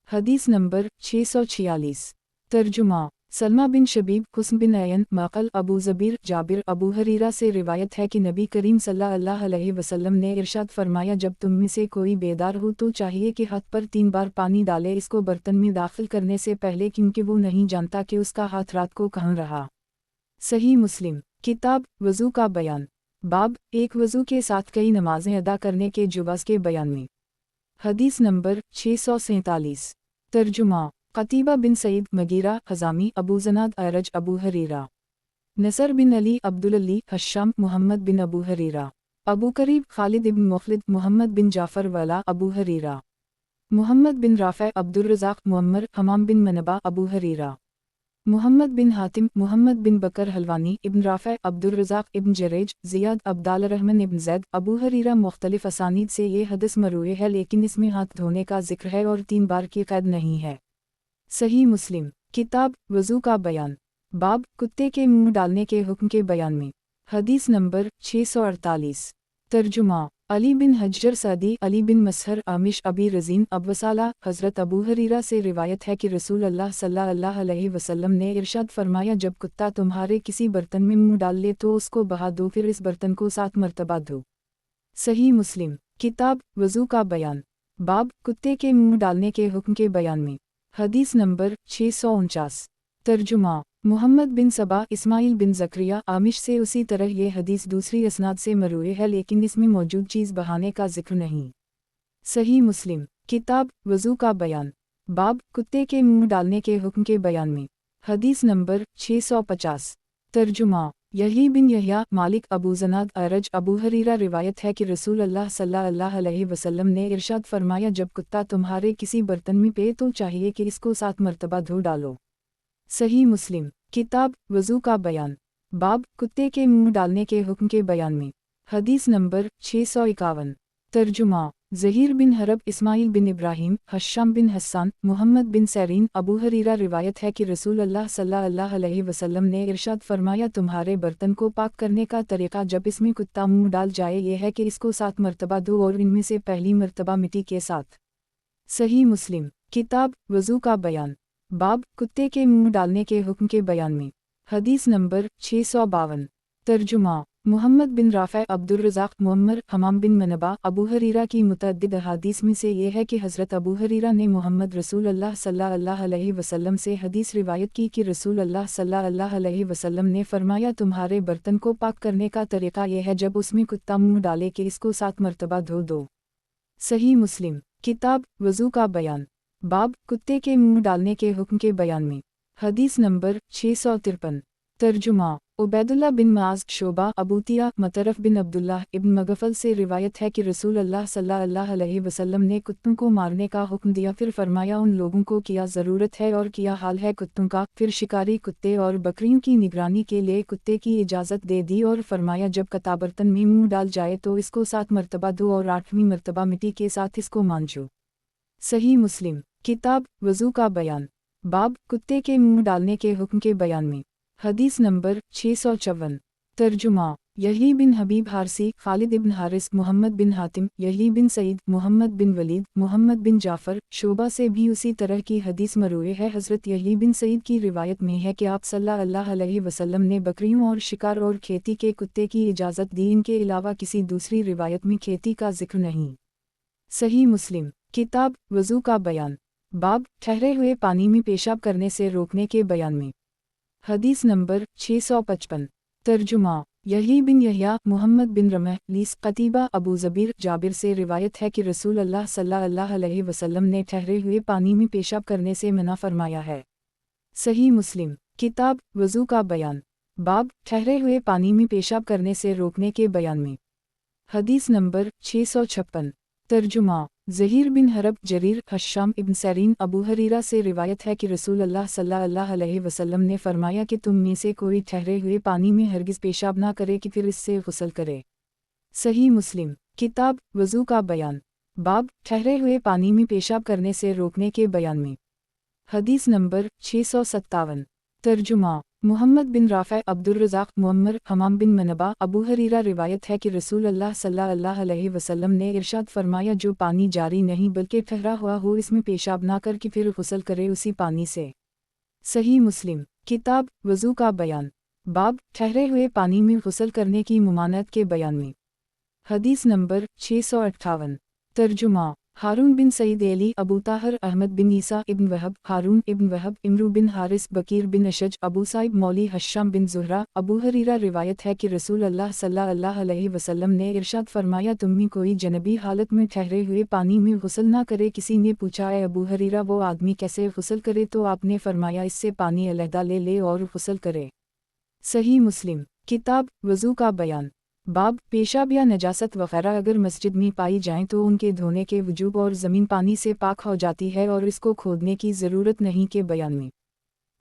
حدیث نمبر 646 ترجمہ سلمہ بن شبیب حسن بن عین معقل ابو زبیر جابر ابو حریرہ سے روایت ہے کہ نبی کریم صلی اللہ علیہ وسلم نے ارشاد فرمایا، جب تم میں سے کوئی بیدار ہو تو چاہیے کہ ہاتھ پر 3 بار پانی ڈالے اس کو برتن میں داخل کرنے سے پہلے، کیونکہ وہ نہیں جانتا کہ اس کا ہاتھ رات کو کہاں رہا۔ صحیح مسلم کتاب وضو کا بیان باب ایک وضو کے ساتھ کئی نمازیں ادا کرنے کے جواز کے بیان میں حدیث نمبر 647 ترجمہ قتیبہ بن سعید مغیرہ حزامی ابو زناد اعرج ابو حریرہ नसर बिन अली अब्दुल अली हश्शाम मोहम्मद बिन अबू हरीरा अबू करीब खालिद इब्न मुखलिद मोहम्मद बिन जाफ़र वाला अबू हरीरा मोहम्मद बिन राफ़े अब्दुल रज़ाक़ मुअम्मर हमाम बिन मनबा अबू हरीरा मोहम्मद बिन हातिम मोहम्मद बिन बकर हलवानी इब्न राफ़े अब्दुल रज़ाक़ इब्न जरेज ज़ियाद अब्दाल रहमान इब्न ज़ैद अबू हरीरा मुख्तलिफ असानीद से ये हदीस मरूए है, लेकिन इसमें हाथ धोने का जिक्र है और 3 बार की क़ैद नहीं है। सही मुस्लिम किताब वज़ू का बयान बाब कुत्ते के मुंह डालने के हुक्म के बयान में हदीस नंबर 648 तर्जुमा अली बिन हज्जर सदी अली बिन मसहर आमिश अबी रज़ीन अबवसाला हज़रत अबू हरीरा से रिवायत है कि रसूल अल्लाह सल्लल्लाहु अलैहि वसल्लम ने इरशाद फरमाया, जब कुत्ता तुम्हारे किसी बर्तन में मुंह डाल ले तो उसको बहा दो, फिर इस बर्तन को 7 मरतबा धो। सही मुस्लिम किताब वज़ू का बयान बाब कुत्ते के मुंह डालने के हुक्म के बयान में हदीस नंबर 649 तर्जुमा मोहम्मद बिन सबा इस्माइल बिन ज़करिया आमिश से उसी तरह ये हदीस दूसरी असनाद से मरूए है, लेकिन इसमें मौजूद चीज़ बहाने का जिक्र नहीं। सही मुस्लिम किताब वज़ू का बयान बाब कुत्ते के मुंह डालने के हुक्म के बयान में हदीस नंबर 650 तर्जुमा यही बिन यहया मालिक अबू ज़नाद अरज अबू हरीरा रिवायत है कि रसूल अल्लाह सल्लल्लाहु अलैहि वसल्लम ने इरशाद फरमाया, जब कुत्ता तुम्हारे किसी बर्तन में पे तो चाहिए कि इसको 7 मरतबा धो डालो। सही मुस्लिम किताब वज़ू का बयान बाब कुत्ते के मुंह डालने के हुक्म के बयान में हदीस नंबर 651 तर्जुमा ज़हीर बिन हरब इस्माइल बिन इब्राहीम हश्शाम बिन हस्सान मोहम्मद बिन सैरीन अबू हरीरा रिवायत है कि रसूल अल्लाह सल्लल्लाहु अलैहि वसल्लम ने इरशाद फरमाया, तुम्हारे बर्तन को पाक करने का तरीक़ा जब इसमें कुत्ता मुंह डाल जाए यह है कि इसको 7 मरतबा धो और इनमें से पहली मरतबा मिट्टी के साथ। सही मुस्लिम किताब वज़ू का बयान बाब कुत्ते के मुंह डालने के हुक्म के बयान में हदीस नंबर 652 तर्जुमा मोहम्मद बिन राफ़े अब्दुल रज़ाक़ मुअम्मर हमाम बिन मनबा अबू हरीरा की मुतअद्दिद अहादीस में से ये है कि हज़रत अबू हरीरा ने मोहम्मद रसूल अल्लाह सल्लल्लाहु अलैहि वसल्लम से हदीस रिवायत की कि रसूल अल्लाह सल्लल्लाहु अलैहि वसल्लम ने फरमाया, तुम्हारे बर्तन को पाक करने का तरीक़ा यह है जब उसमें कुत्ता मुंह डाले कि इसको 7 मरतबा धो दो। सही मुस्लिम किताब वज़ू का बयान बाब कुत्ते के मुंह डालने के हुक्म के बयान में हदीस नंबर 653 तर्जुमा उबैदुल्लाह बिन माज शोबा अबूतिया मतरफ बिन अब्दुल्लाह इब्न मगफल से रिवायत है कि रसूल अल्लाह सल्लल्लाहु अलैहि वसल्लम ने कुत्तों को मारने का हुक्म दिया, फिर फरमाया, उन लोगों को क्या ज़रूरत है और क्या हाल है कुत्तों का। फिर शिकारी कुत्ते और बकरियों की निगरानी के लिए कुत्ते की इजाज़त दे दी और फरमाया, जब कता बर्तन में मुँह डाल जाए तो इसको 7 मरतबा धो और 8वीं मरतबा मिट्टी के साथ इसको मांजो। सही मुस्लिम किताब वज़ू का बयान बाब कुत्ते के मुंह डालने के हुक्म के बयान में हदीस नंबर 654 तर्जुमा यही बिन हबीब हारसी खालिद इब्न हारिस मोहम्मद बिन हातिम यही बिन सईद मोहम्मद बिन वलीद मोहम्मद बिन जाफ़र शोबा से भी उसी तरह की हदीस मरूए है। हज़रत यही बिन सईद की रिवायत में है कि आप सल्लल्लाहु अलैहि वसल्लम ने बकरियों और शिकार और खेती के कुत्ते की इजाज़त दी, इनके अलावा किसी दूसरी रिवायत में खेती का जिक्र नहीं। सही मुस्लिम किताब वज़ू का बयान बाब ठहरे हुए पानी में पेशाब करने से रोकने के बयान में हदीस नंबर 655 तर्जुमा यही बिन यहया मोहम्मद बिन रमह लीस कतीबा अबू ज़बीर जाबिर से रिवायत है कि रसूल अल्लाह सल्लल्लाहु अलैहि वसल्लम ने ठहरे हुए पानी में पेशाब करने से मना फरमाया है। सही मुस्लिम किताब वज़ू का बयान बाब ठहरे हुए पानी में पेशाब करने से रोकने के बयान में हदीस नंबर 656 तर्जुमा ज़हीर बिन हरब जरीर हश्शाम इब्न सैरीन अबू हरीरा से रिवायत है कि रसूल अल्लाह सल्लल्लाहु अलैहि वसल्लम ने फरमाया कि तुम में से कोई ठहरे हुए पानी में हरगिज़ पेशाब ना करे कि फिर इससे गुस्ल करे। सही मुस्लिम किताब वज़ू का बयान बाब ठहरे हुए पानी में पेशाब करने से रोकने के बयान में हदीस नंबर 657 तर्जुमा मोहम्मद बिन राफ़े अब्दुल रज़ाक़ मुअम्मर हमाम बिन मनबा अबू हरीरा रिवायत है कि रसूल अल्लाह सल्लल्लाहु अलैहि वसल्लम ने इरशाद फरमाया, जो पानी जारी नहीं बल्कि ठहरा हुआ हो इसमें पेशाब ना कर कि फिर गुस्ल करे उसी पानी से। सही मुस्लिम किताब वज़ू का बयान बाब ठहरे हुए पानी में गुस्ल करने की मुमानत के बयान में हदीस नंबर 658 तर्जुमा हारून बिन सईद एली अबू ताहर अहमद बिन ईसा इब्न वहब हारून इब्न वहब इमरू बिन हारिस बकीर बिन अशज अबू साइब मौली हश्शाम बिन ज़ुहरा अबू हरीरा रिवायत है कि रसूल अल्लाह सल्लल्लाहु अलैहि वसल्लम ने इरशाद फरमाया, तुम में कोई जनबी हालत में ठहरे हुए पानी में गुस्ल ना करे। किसी ने पूछा, ए अबू हरीरा वो आदमी कैसे गुस्ल करे? तो आपने फरमाया, इससे पानी अलहदा ले और गुस्ल करे। सही मुस्लिम किताब वज़ू का बयान बाब पेशाब या नजासत वगैरह अगर मस्जिद में पाई जाएं तो उनके धोने के वजूब और ज़मीन पानी से पाक हो जाती है और इसको खोदने की ज़रूरत नहीं के बयान में।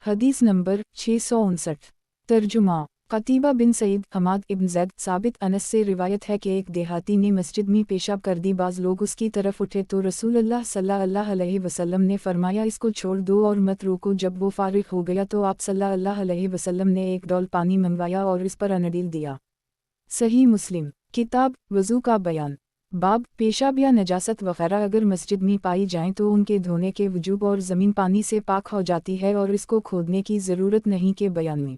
हदीस नंबर 659 तर्जुमा कतीबा बिन सईद हमाद इब्न ज़ैद साबित अनस से रिवायत है कि एक देहाती ने मस्जिद में पेशाब कर दी। बाज़ लोग उसकी तरफ उठे तो रसूलुल्लाह सल्लल्लाहु अलैहि वसल्लम ने फरमाया इसको छोड़ दो और मत रोको। जब वो फारिग हो गया तो आप सल्लल्लाहु अलैहि वसल्लम ने एक डोल पानी मंगवाया और इस पर अनडील दिया। सही मुस्लिम किताब वज़ू का बयान बाब पेशाब या नजासत वगैरह अगर मस्जिद में पाई जाएं तो उनके धोने के वजूब और ज़मीन पानी से पाक हो जाती है और इसको खोदने की ज़रूरत नहीं के बयान में।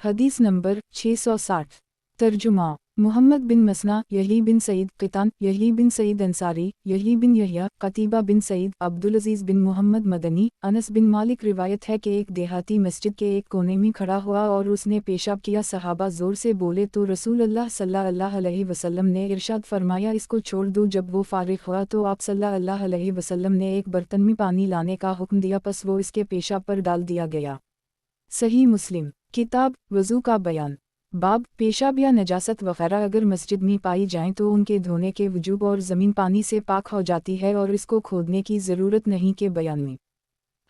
हदीस नंबर 660 तर्जुमा मुहम्मद बिन मसना यही बिन सईद क़ितान यही बिन सईद अंसारी यही बिन यहया कतीबा बिन सईद अब्दुल अजीज़ बिन मोहम्मद मदनी अनस बिन मालिक रिवायत है कि एक देहाती मस्जिद के एक कोने में खड़ा हुआ और उसने पेशाब किया। सहाबा ज़ोर से बोले तो रसूलुल्लाह सल्लल्लाहु अलैहि वसल्लम ने इरशाद फरमाया इसको छोड़ दो। जब वो फारिग हुआ तो आप सल्लल्लाहु अलैहि वसल्लम ने एक बर्तन में पानी लाने का हुक्म दिया, पस वो इसके पेशाब पर डाल दिया गया। सही मुस्लिम किताब वज़ू का बयान बाब पेशाब या नजासत वगैरह अगर मस्जिद में पाई जाएं तो उनके धोने के वजूब और ज़मीन पानी से पाक हो जाती है और इसको खोदने की ज़रूरत नहीं के बयान में।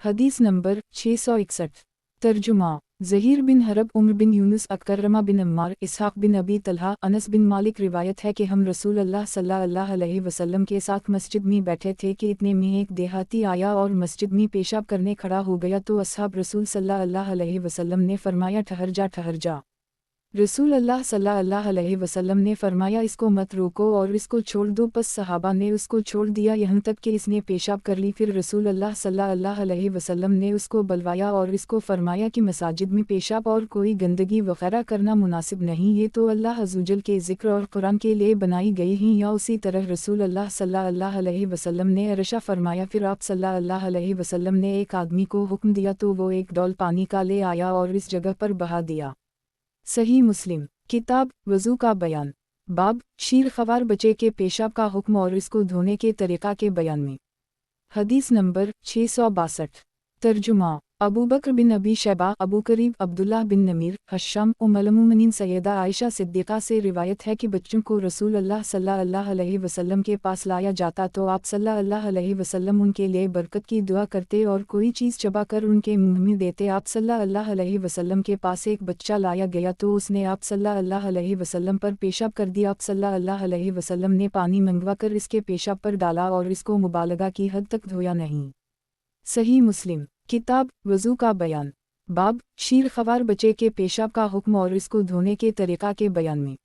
हदीस नंबर 661 तर्जुमा ज़हीर बिन हरब उम्र बिन यूनुस अकरमा बिन अम्मार इसहाक़ बिन अबी तलहा अनस बिन मालिक रिवायत है कि हम रसूलुल्लाह सल्लल्लाहु अलैहि वसल्लम के साथ मस्जिद में बैठे थे कि इतने में एक देहाती आया और मस्जिद में पेशाब करने खड़ा हो गया तो असहाब रसूल सल्लल्लाहु अलैहि वसल्लम ने फरमाया ठहर जा। रसूल अल्लाह सल्लल्लाहु अलैहि वसल्लम ने फरमाया इसको मत रोको और इसको छोड़ दो। पस सहाबा ने उसको छोड़ दिया यहाँ तक कि इसने पेशाब कर ली। फिर रसूल अल्लाह सल्लल्लाहु अलैहि वसल्लम ने उसको बलवाया और इसको फरमाया कि मसाजिद में पेशाब और कोई गंदगी वगैरह करना मुनासिब नहीं, ये तो अल्लाह अज़्ज़वजल के ज़िक्र और कुरान के लिए बनाई गई हैं। या उसी तरह रसूल अल्लाह सल्लल्लाहु अलैहि वसल्लम ने अरशा फरमाया। फिर आप सल्लल्लाहु अलैहि वसल्लम ने एक आदमी को हुक्म दिया तो वो एक डोल पानी का ले आया और इस जगह पर बहा दिया। सही मुस्लिम किताब वज़ू का बयान बाब शीर ख़वार बच्चे के पेशाब का हुक्म और इसको धोने के तरीक़ा के बयान में। हदीस नंबर 662 तर्जुमा अबू बकर बिन अबी शैबा अबू करीब अब्दुल्लाह बिन नमीर हश्शम उम्मुल मोमिनीन सैयदा आयशा सिद्दीक़ा से रिवायत है कि बच्चों को रसूल अल्लाह सल्लल्लाहु अलैहि वसल्लम के पास लाया जाता तो आप सल्लल्लाहु अलैहि वसल्लम उनके लिए बरकत की दुआ करते और कोई चीज़ चबा कर उनके मुंह में देते। आप सल्लल्लाहु अलैहि वसल्लम के पास एक बच्चा लाया गया तो उसने आप सल्लल्लाहु अलैहि वसल्लम पर पेशाब कर दिया। आप सल्लल्लाहु अलैहि वसल्लम ने पानी मंगवा कर इसके पेशाब पर डाला और इसको मुबालगा की हद तक धोया नहीं। सही मुस्लिम किताब वज़ू का बयान बाब शीर ख़वार बच्चे के पेशाब का हुक्म और इसको धोने के तरीक़ा के बयान में।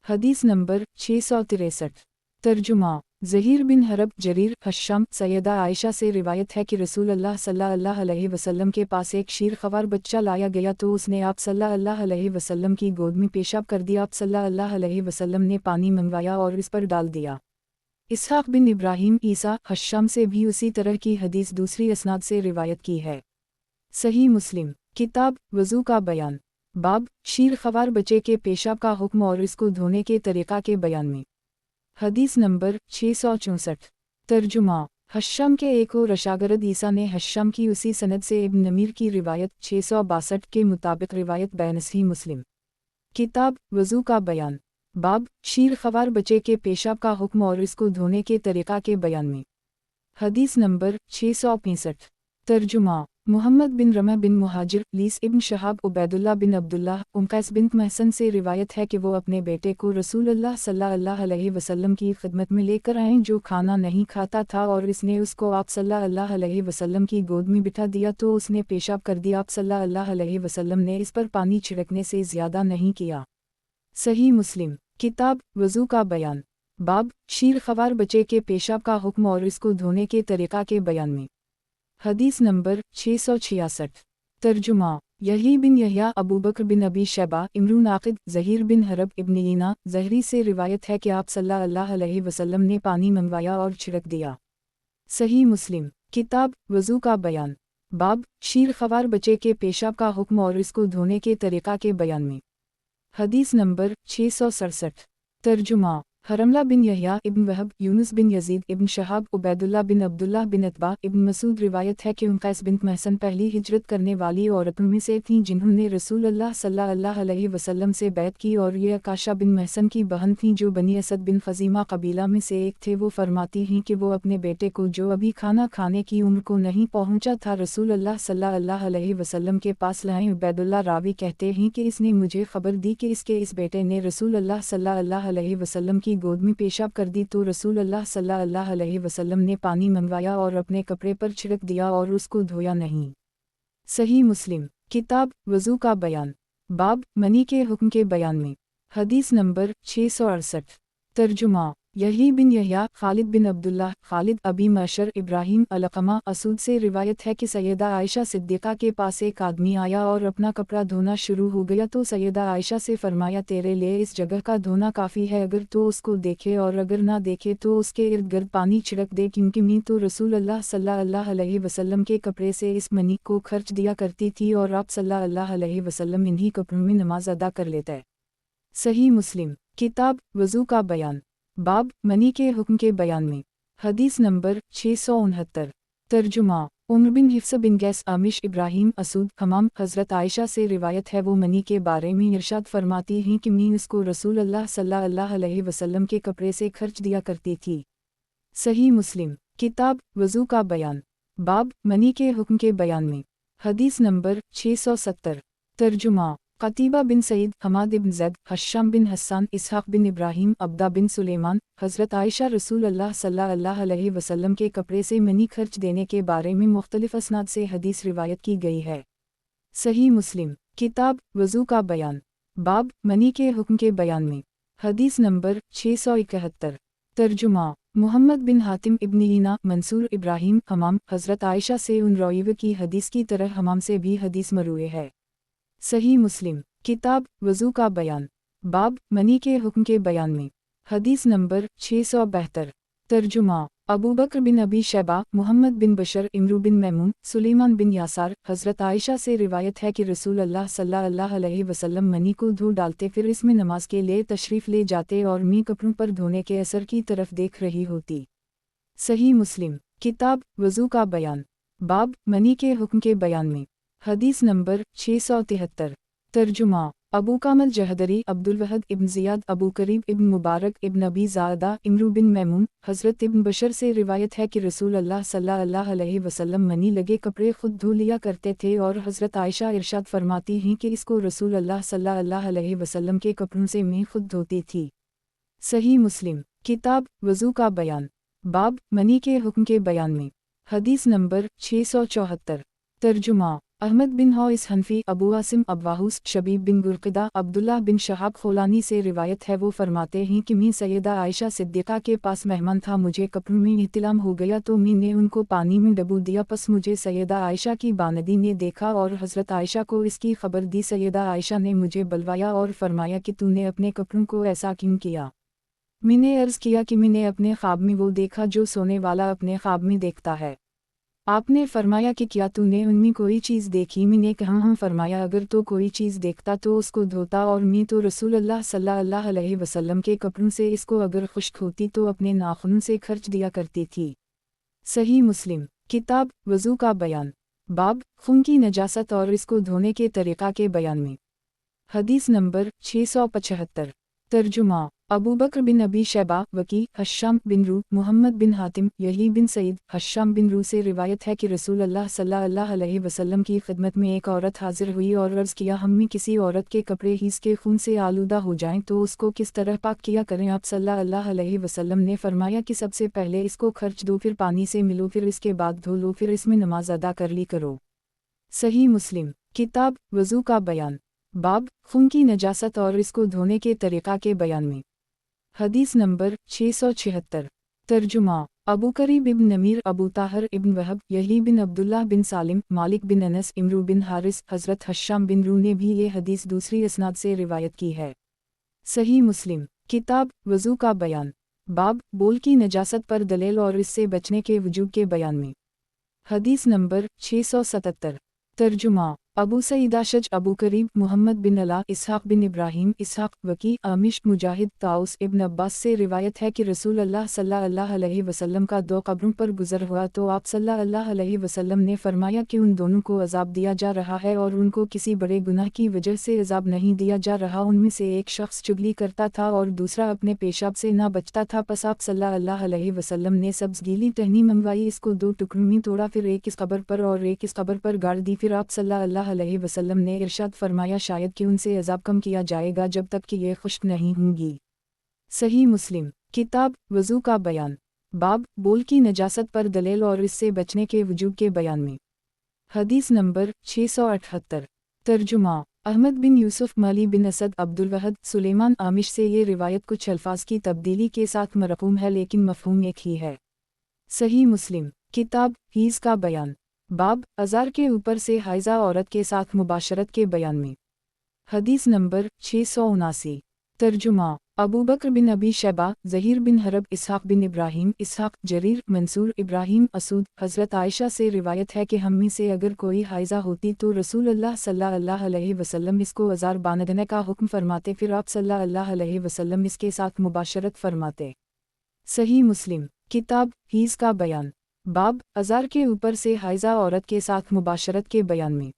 हदीस नंबर 663 तर्जुमा ज़हीर बिन हरब जरीर हश्शम सैयदा आयशा से रिवायत है कि रसूल अल्लाह सल्लल्लाहु अलैहि वसल्लम के पास एक शीर ख़वार बच्चा लाया गया तो उसने आप सल्लल्लाहु अलैहि वसल्लम की गोद में पेशाब कर दिया। आप सल्लल्लाहु अलैहि वसल्लम ने पानी मंगवाया और इस पर डाल दिया। इसहाक़ बिन इब्राहीम ईसा हश्शम से भी उसी तरह की हदीस दूसरी असनाद से रिवायत की है। सही मुस्लिम किताब वज़ू का बयान बाब शीर ख़वार बच्चे के पेशाब का हुक्म और इसको धोने के तरीक़ा के बयान में। हदीस नंबर 664 तर्जुमा हश्शम के एक और शागिर्द ईसा ने हश्शम की उसी सनद से इब्न नमीर की रिवायत 662 के मुताबिक रिवायत बैनसही मुस्लिम किताब वज़ू का बयान बाब शीर ख़वार बच्चे के पेशाब का हुक्म और इसको धोने के तरीक़ा के बयान में। हदीस नंबर 665 तर्जुमा मुहम्मद बिन रमा बिन मुहाजिर लीस इब्न शहाब उबैदुल्लाह बिन अब्दुल्लाह उमकैस बिन महसन से रिवायत है कि वो अपने बेटे को रसूलुल्लाह सल्लल्लाहु अलैहि वसल्लम की खिदमत में लेकर आए जो खाना नहीं खाता था और इसने उसको आप सल्लल्लाहु अलैहि वसल्लम की गोद में बिठा दिया तो उसने पेशाब कर दिया। आप सल्लल्लाहु अलैहि वसल्लम ने इस पर पानी छिड़कने से ज़्यादा नहीं किया। सही मुस्लिम किताब वज़ू का बयान बाब शीर ख़वार बच्चे के पेशाब का हुक्म और इसको धोने के तरीक़ा के बयान में। हदीस नंबर 666 तर्जुमा यही बिन यहया अबू बकर बिन अबी शैबा इमरून आक़िद ज़हीर बिन हरब इब्न यीना ज़हरी से रिवायत है कि आप सल्लल्लाहु अलैहि वसल्लम ने पानी मंगवाया और छिड़क दिया। सही मुस्लिम किताब वज़ू का बयान बाब शीर ख़वार बच्चे के पेशाब का हुक्म और इसको धोने के तरीक़ा के बयान में। हदीस नंबर 667 तर्जुमा हरमला बिन यहया इब्न वहब, यूनुस बिन यजीद इब्न शहाब, उबैदुल्लाह बिन अब्दुल्लाह बिन अतबा इब्न मसूद। रिवायत है कि कैस बिन महसन पहली हिजरत करने वाली औरतों में से थीं जिन्होंने रसूल अल्लाह सल्लल्लाहु अलैहि वसल्लम से बैत की, और ये अकाशा बिन महसन की बहन थीं जो बनी असद बिन खजीमा कबीला में से एक थे। वो फरमाती हैं कि वो अपने बेटे को, जो अभी खाना खाने की उम्र को नहीं पहुंचा था, रसूल अल्लाह सल्लल्लाहु अलैहि वसल्लम के पास लाएं। उबैदुल्लाह रावी कहते हैं कि इसने मुझे खबर दी कि इसके इस बेटे ने रसूल अल्लाह सल्लल्लाहु अलैहि वसल्लम की गोद में पेशाब कर दी, तो रसूल अल्लाह सल्लल्लाहु अलैहि वसल्लम ने पानी मंगवाया और अपने कपड़े पर छिड़क दिया और उसको धोया नहीं। सही मुस्लिम किताब वज़ू का बयान, बाब मनी के हुक्म के बयान में। हदीस नंबर 668। तर्जुमा यही बिन यहया, खालिद बिन अब्दुल्लाह, खालिद अबी मशर, इब्राहीम अलकमा असूद से रिवायत है कि सैयदा आयशा सिद्दीक़ा के पास एक आदमी आया और अपना कपड़ा धोना शुरू हो गया, तो सैयदा आयशा से फरमाया, तेरे लिए इस जगह का धोना काफ़ी है, अगर तो उसको देखे और अगर ना देखे तो उसके इर्द गिर्द पानी छिड़क दे, क्योंकि मैं तो रसूल अल्लाह सल्लल्लाहु अलैहि वसल्लम के कपड़े से इस मनी को खर्च दिया करती थी और आप सल्लल्लाहु अलैहि वसल्लम इन्हीं कपड़ों में नमाज अदा कर लेता है। सही मुस्लिम किताब वज़ू का बयान, बाब मनी के हुक्म के बयान में। हदीस नंबर 669। तर्जुमा उम्र बिन हिफ्स बिन गैस आमिश इब्राहीम असूद हमाम, हज़रत आयशा से रिवायत है वो मनी के बारे में इरशाद फरमाती हैं कि मैं इसको रसूल अल्लाह सल्लल्लाहु अलैहि वसल्लम के कपड़े से खर्च दिया करती थी। सही मुस्लिम किताब वज़ू का बयान, बाब मनी के हुक्म के बयान में। हदीस नंबर 670। तर्जुमा कतीबा बिन सईद, हमाद बिन ज़ैद, हश्शाम बिन हस्सान, इसहाक़ बिन इब्राहीम, अब्दा बिन सुलेमान, हज़रत आयशा रसूल अल्लाह सल्लल्लाहु अलैहि वसल्लम के कपड़े से मनी खर्च देने के बारे में मुख्तलिफ़ असनाद से हदीस रिवायत की गई है। सही मुस्लिम किताब वज़ू का बयान, बाब मनी के हुक्म के बयान में। हदीस नंबर 671। तर्जुमा मोहम्मद बिन हातिम इब्न ईना, मंसूर इब्राहीम हमाम, हज़रत आयशा से उन रवीव की हदीस की तरह हमाम से भी हदीस मरूए है। सही मुस्लिम किताब वज़ू का बयान, बाब मनी के हुक्म के बयान में। हदीस नंबर 672। तर्जुमा अबू बकर बिन अबी शैबा, मोहम्मद बिन बशर, इमरू बिन मैमून, सुलेमान बिन यासार, हज़रत आयशा से रिवायत है कि रसूल अल्लाह सल्लल्लाहु अलैहि वसल्लम मनी को धो डालते, फिर इसमें नमाज के लिए तशरीफ़ ले जाते और मी कपड़ों पर धोने के असर की तरफ देख रही होती। सही मुस्लिम किताब वज़ू का बयान, बाब मनी के हुक्म के बयान में। हदीस नंबर 673। तर्जुमा अबू कामल जहदरी, अब्दुल वहद इब्न ज़ियाद, अबू करीब इब्न मुबारक इब्न अबी ज़ादा, इमरू बिन मैमून, हज़रत इब्न बशर से रिवायत है कि रसूल अल्लाह सल्लल्लाहु अलैहि वसल्लम मनी लगे कपड़े खुद धो लिया करते थे, और हज़रत आयशा इरशाद फरमाती हैं कि इसको रसूल अल्लाह सल्लल्लाहु अलैहि वसल्लम के कपड़ों से मैं खुद धोती थी। सही मुस्लिम किताब वज़ू का बयान, बाब मनी के हुक्म के बयान में। हदीस नंबर 674। तर्जुमा अहमद बिन हौस हनफी, अबू आसिम अब्वाहुस, शबीब बिन गुरक़िदा, अब्दुल्लाह बिन शहाब खोलानी से रिवायत है वो फरमाते हैं कि मैं सैयदा आयशा सिद्दीक़ा के पास मेहमान था, मुझे कपड़ों में इहतिलाम हो गया तो मैंने उनको पानी में डबो दिया, पस मुझे सैयदा आयशा की बानदी ने देखा और हज़रत आयशा को इसकी खबर दी। सैयदा आयशा ने मुझे बुलवाया और फरमाया कि तूने अपने कपड़ों को ऐसा क्यों किया। मैंने अर्ज़ किया कि मैंने अपने ख्वाब में वो देखा जो सोने वाला अपने ख्वाब में देखता है। आपने फरमाया कि क्या तूने उनमें कोई चीज़ देखी। मैंने कहा हाँ। फरमाया अगर तो कोई चीज़ देखता तो उसको धोता, और मैं तो रसूल अल्लाह सल्लल्लाहु अलैहि वसल्लम के कपड़ों से इसको अगर खुश्क होती तो अपने नाखूनों से खर्च दिया करती थी। सही मुस्लिम किताब वज़ू का बयान, बाब खून की नजासत और इसको धोने के तरीक़ा के बयान में। हदीस नंबर 675। तर्जुमा अबू बकर बिन अबी शैबा, वकी, हश्शाम बिन रू, मोहम्मद बिन हातिम, यही बिन सईद, हश्शाम बिन रू से रिवायत है कि रसूल अल्लाह सल्लल्लाहु अलैहि वसल्लम की खिदमत में एक औरत हाजिर हुई और अर्ज़ किया, हम में किसी औरत के कपड़े ही इसके खून से आलूदा हो जाएं तो उसको किस तरह पाक किया करें। आप सल्लल्लाहु अलैहि वसल्लम ने फरमाया कि सबसे पहले इसको खर्च दो, फिर पानी से मिलो, फिर इसके बाद धो लो, फिर इसमें नमाज अदा कर ली करो। सही मुस्लिम किताब वज़ू का बयान, बाब खून की नजासत और इसको धोने के तरीक़ा के बयान में। हदीस नंबर 676। तर्जुमा अबू करीब इब्न नमीर, अबू ताहर इब्न वहब, यही बिन अब्दुल्लाह बिन सालिम, मालिक बिन अनस, इमरू बिन हारिस, हज़रत हश्शाम बिन रू ने भी ये हदीस दूसरी इसनाद से रिवायत की है। सही मुस्लिम किताब वज़ू का बयान, बाब बोल की नजासत पर दलील और इससे बचने के वजूब के बयान में। हदीस नंबर 677। तर्जुमा अबू सईद आशज अबू करीब मोहम्मद बिन अला इसहाक बिन इब्राहीम इसहाक वकी आमिश मुजाहिद ताउस इब्न अब्बास से रिवायत है कि रसूल अल्लाह सल्लल्लाहु अलैहि वसल्लम का दो कब्रों पर गुजर हुआ तो आप सल्लल्लाहु अलैहि वसल्लम ने फरमाया कि उन दोनों को अजाब दिया जा रहा है और उनको किसी बड़े गुनाह की वजह से अजाब नहीं दिया जा रहा। उनमें से एक शख्स चुगली करता था और दूसरा अपने पेशाब से ना बचता था। पस आप सल्लल्लाहु अलैहि वसल्लम ने सब्ज़ गीली टहनी मंगवाई, इसको दो टुकड़ों में तोड़ा, फिर एक इस कब्र पर और एक इस कब्र पर गाड़ दी। फिर आप सल्लल्लाहु अलैहि वसल्लम ने इरशाद फरमाया शायद कि उनसे अजाब कम किया जाएगा जब तक कि ये खुश्क नहीं होंगी। सही मुस्लिम किताब वज़ू का बयान बाब बोल की नजासत पर दलील और इससे बचने के वजूब के बयान में। हदीस नंबर 678 तर्जुमा अहमद बिन यूसुफ माली बिन असद अब्दुल वहद सुलेमान आमिश से ये रिवायत कुछ अल्फाज की तब्दीली के साथ मरफूम है लेकिन मफहूम एक ही है। सही मुस्लिम किताब हीज़ का बयान बाब अज़ार के ऊपर से हाइज़ा औरत के साथ मुबाशरत के बयान में। हदीस नंबर 679 तर्जुमा अबू बकर बिन अबी शैबा ज़हीर बिन हरब इसहाक बिन इब्राहीम इसहाक जरीर मंसूर इब्राहीम असूद हज़रत आयशा से रिवायत है कि हम में से अगर कोई हाइज़ा होती तो रसूल अल्लाह सल्लल्लाहु अलैहि वसल्लम इसको अज़ार बांधने का हुक्म फरमाते, फिर आप सल्लल्लाहु अलैहि वसल्लम इसके साथ मुबाशरत फरमाते। सही मुस्लिम किताब हीज़ का बयान बाब अज़ार के ऊपर से हाइज़ा औरत के साथ मुबाशरत के बयान में।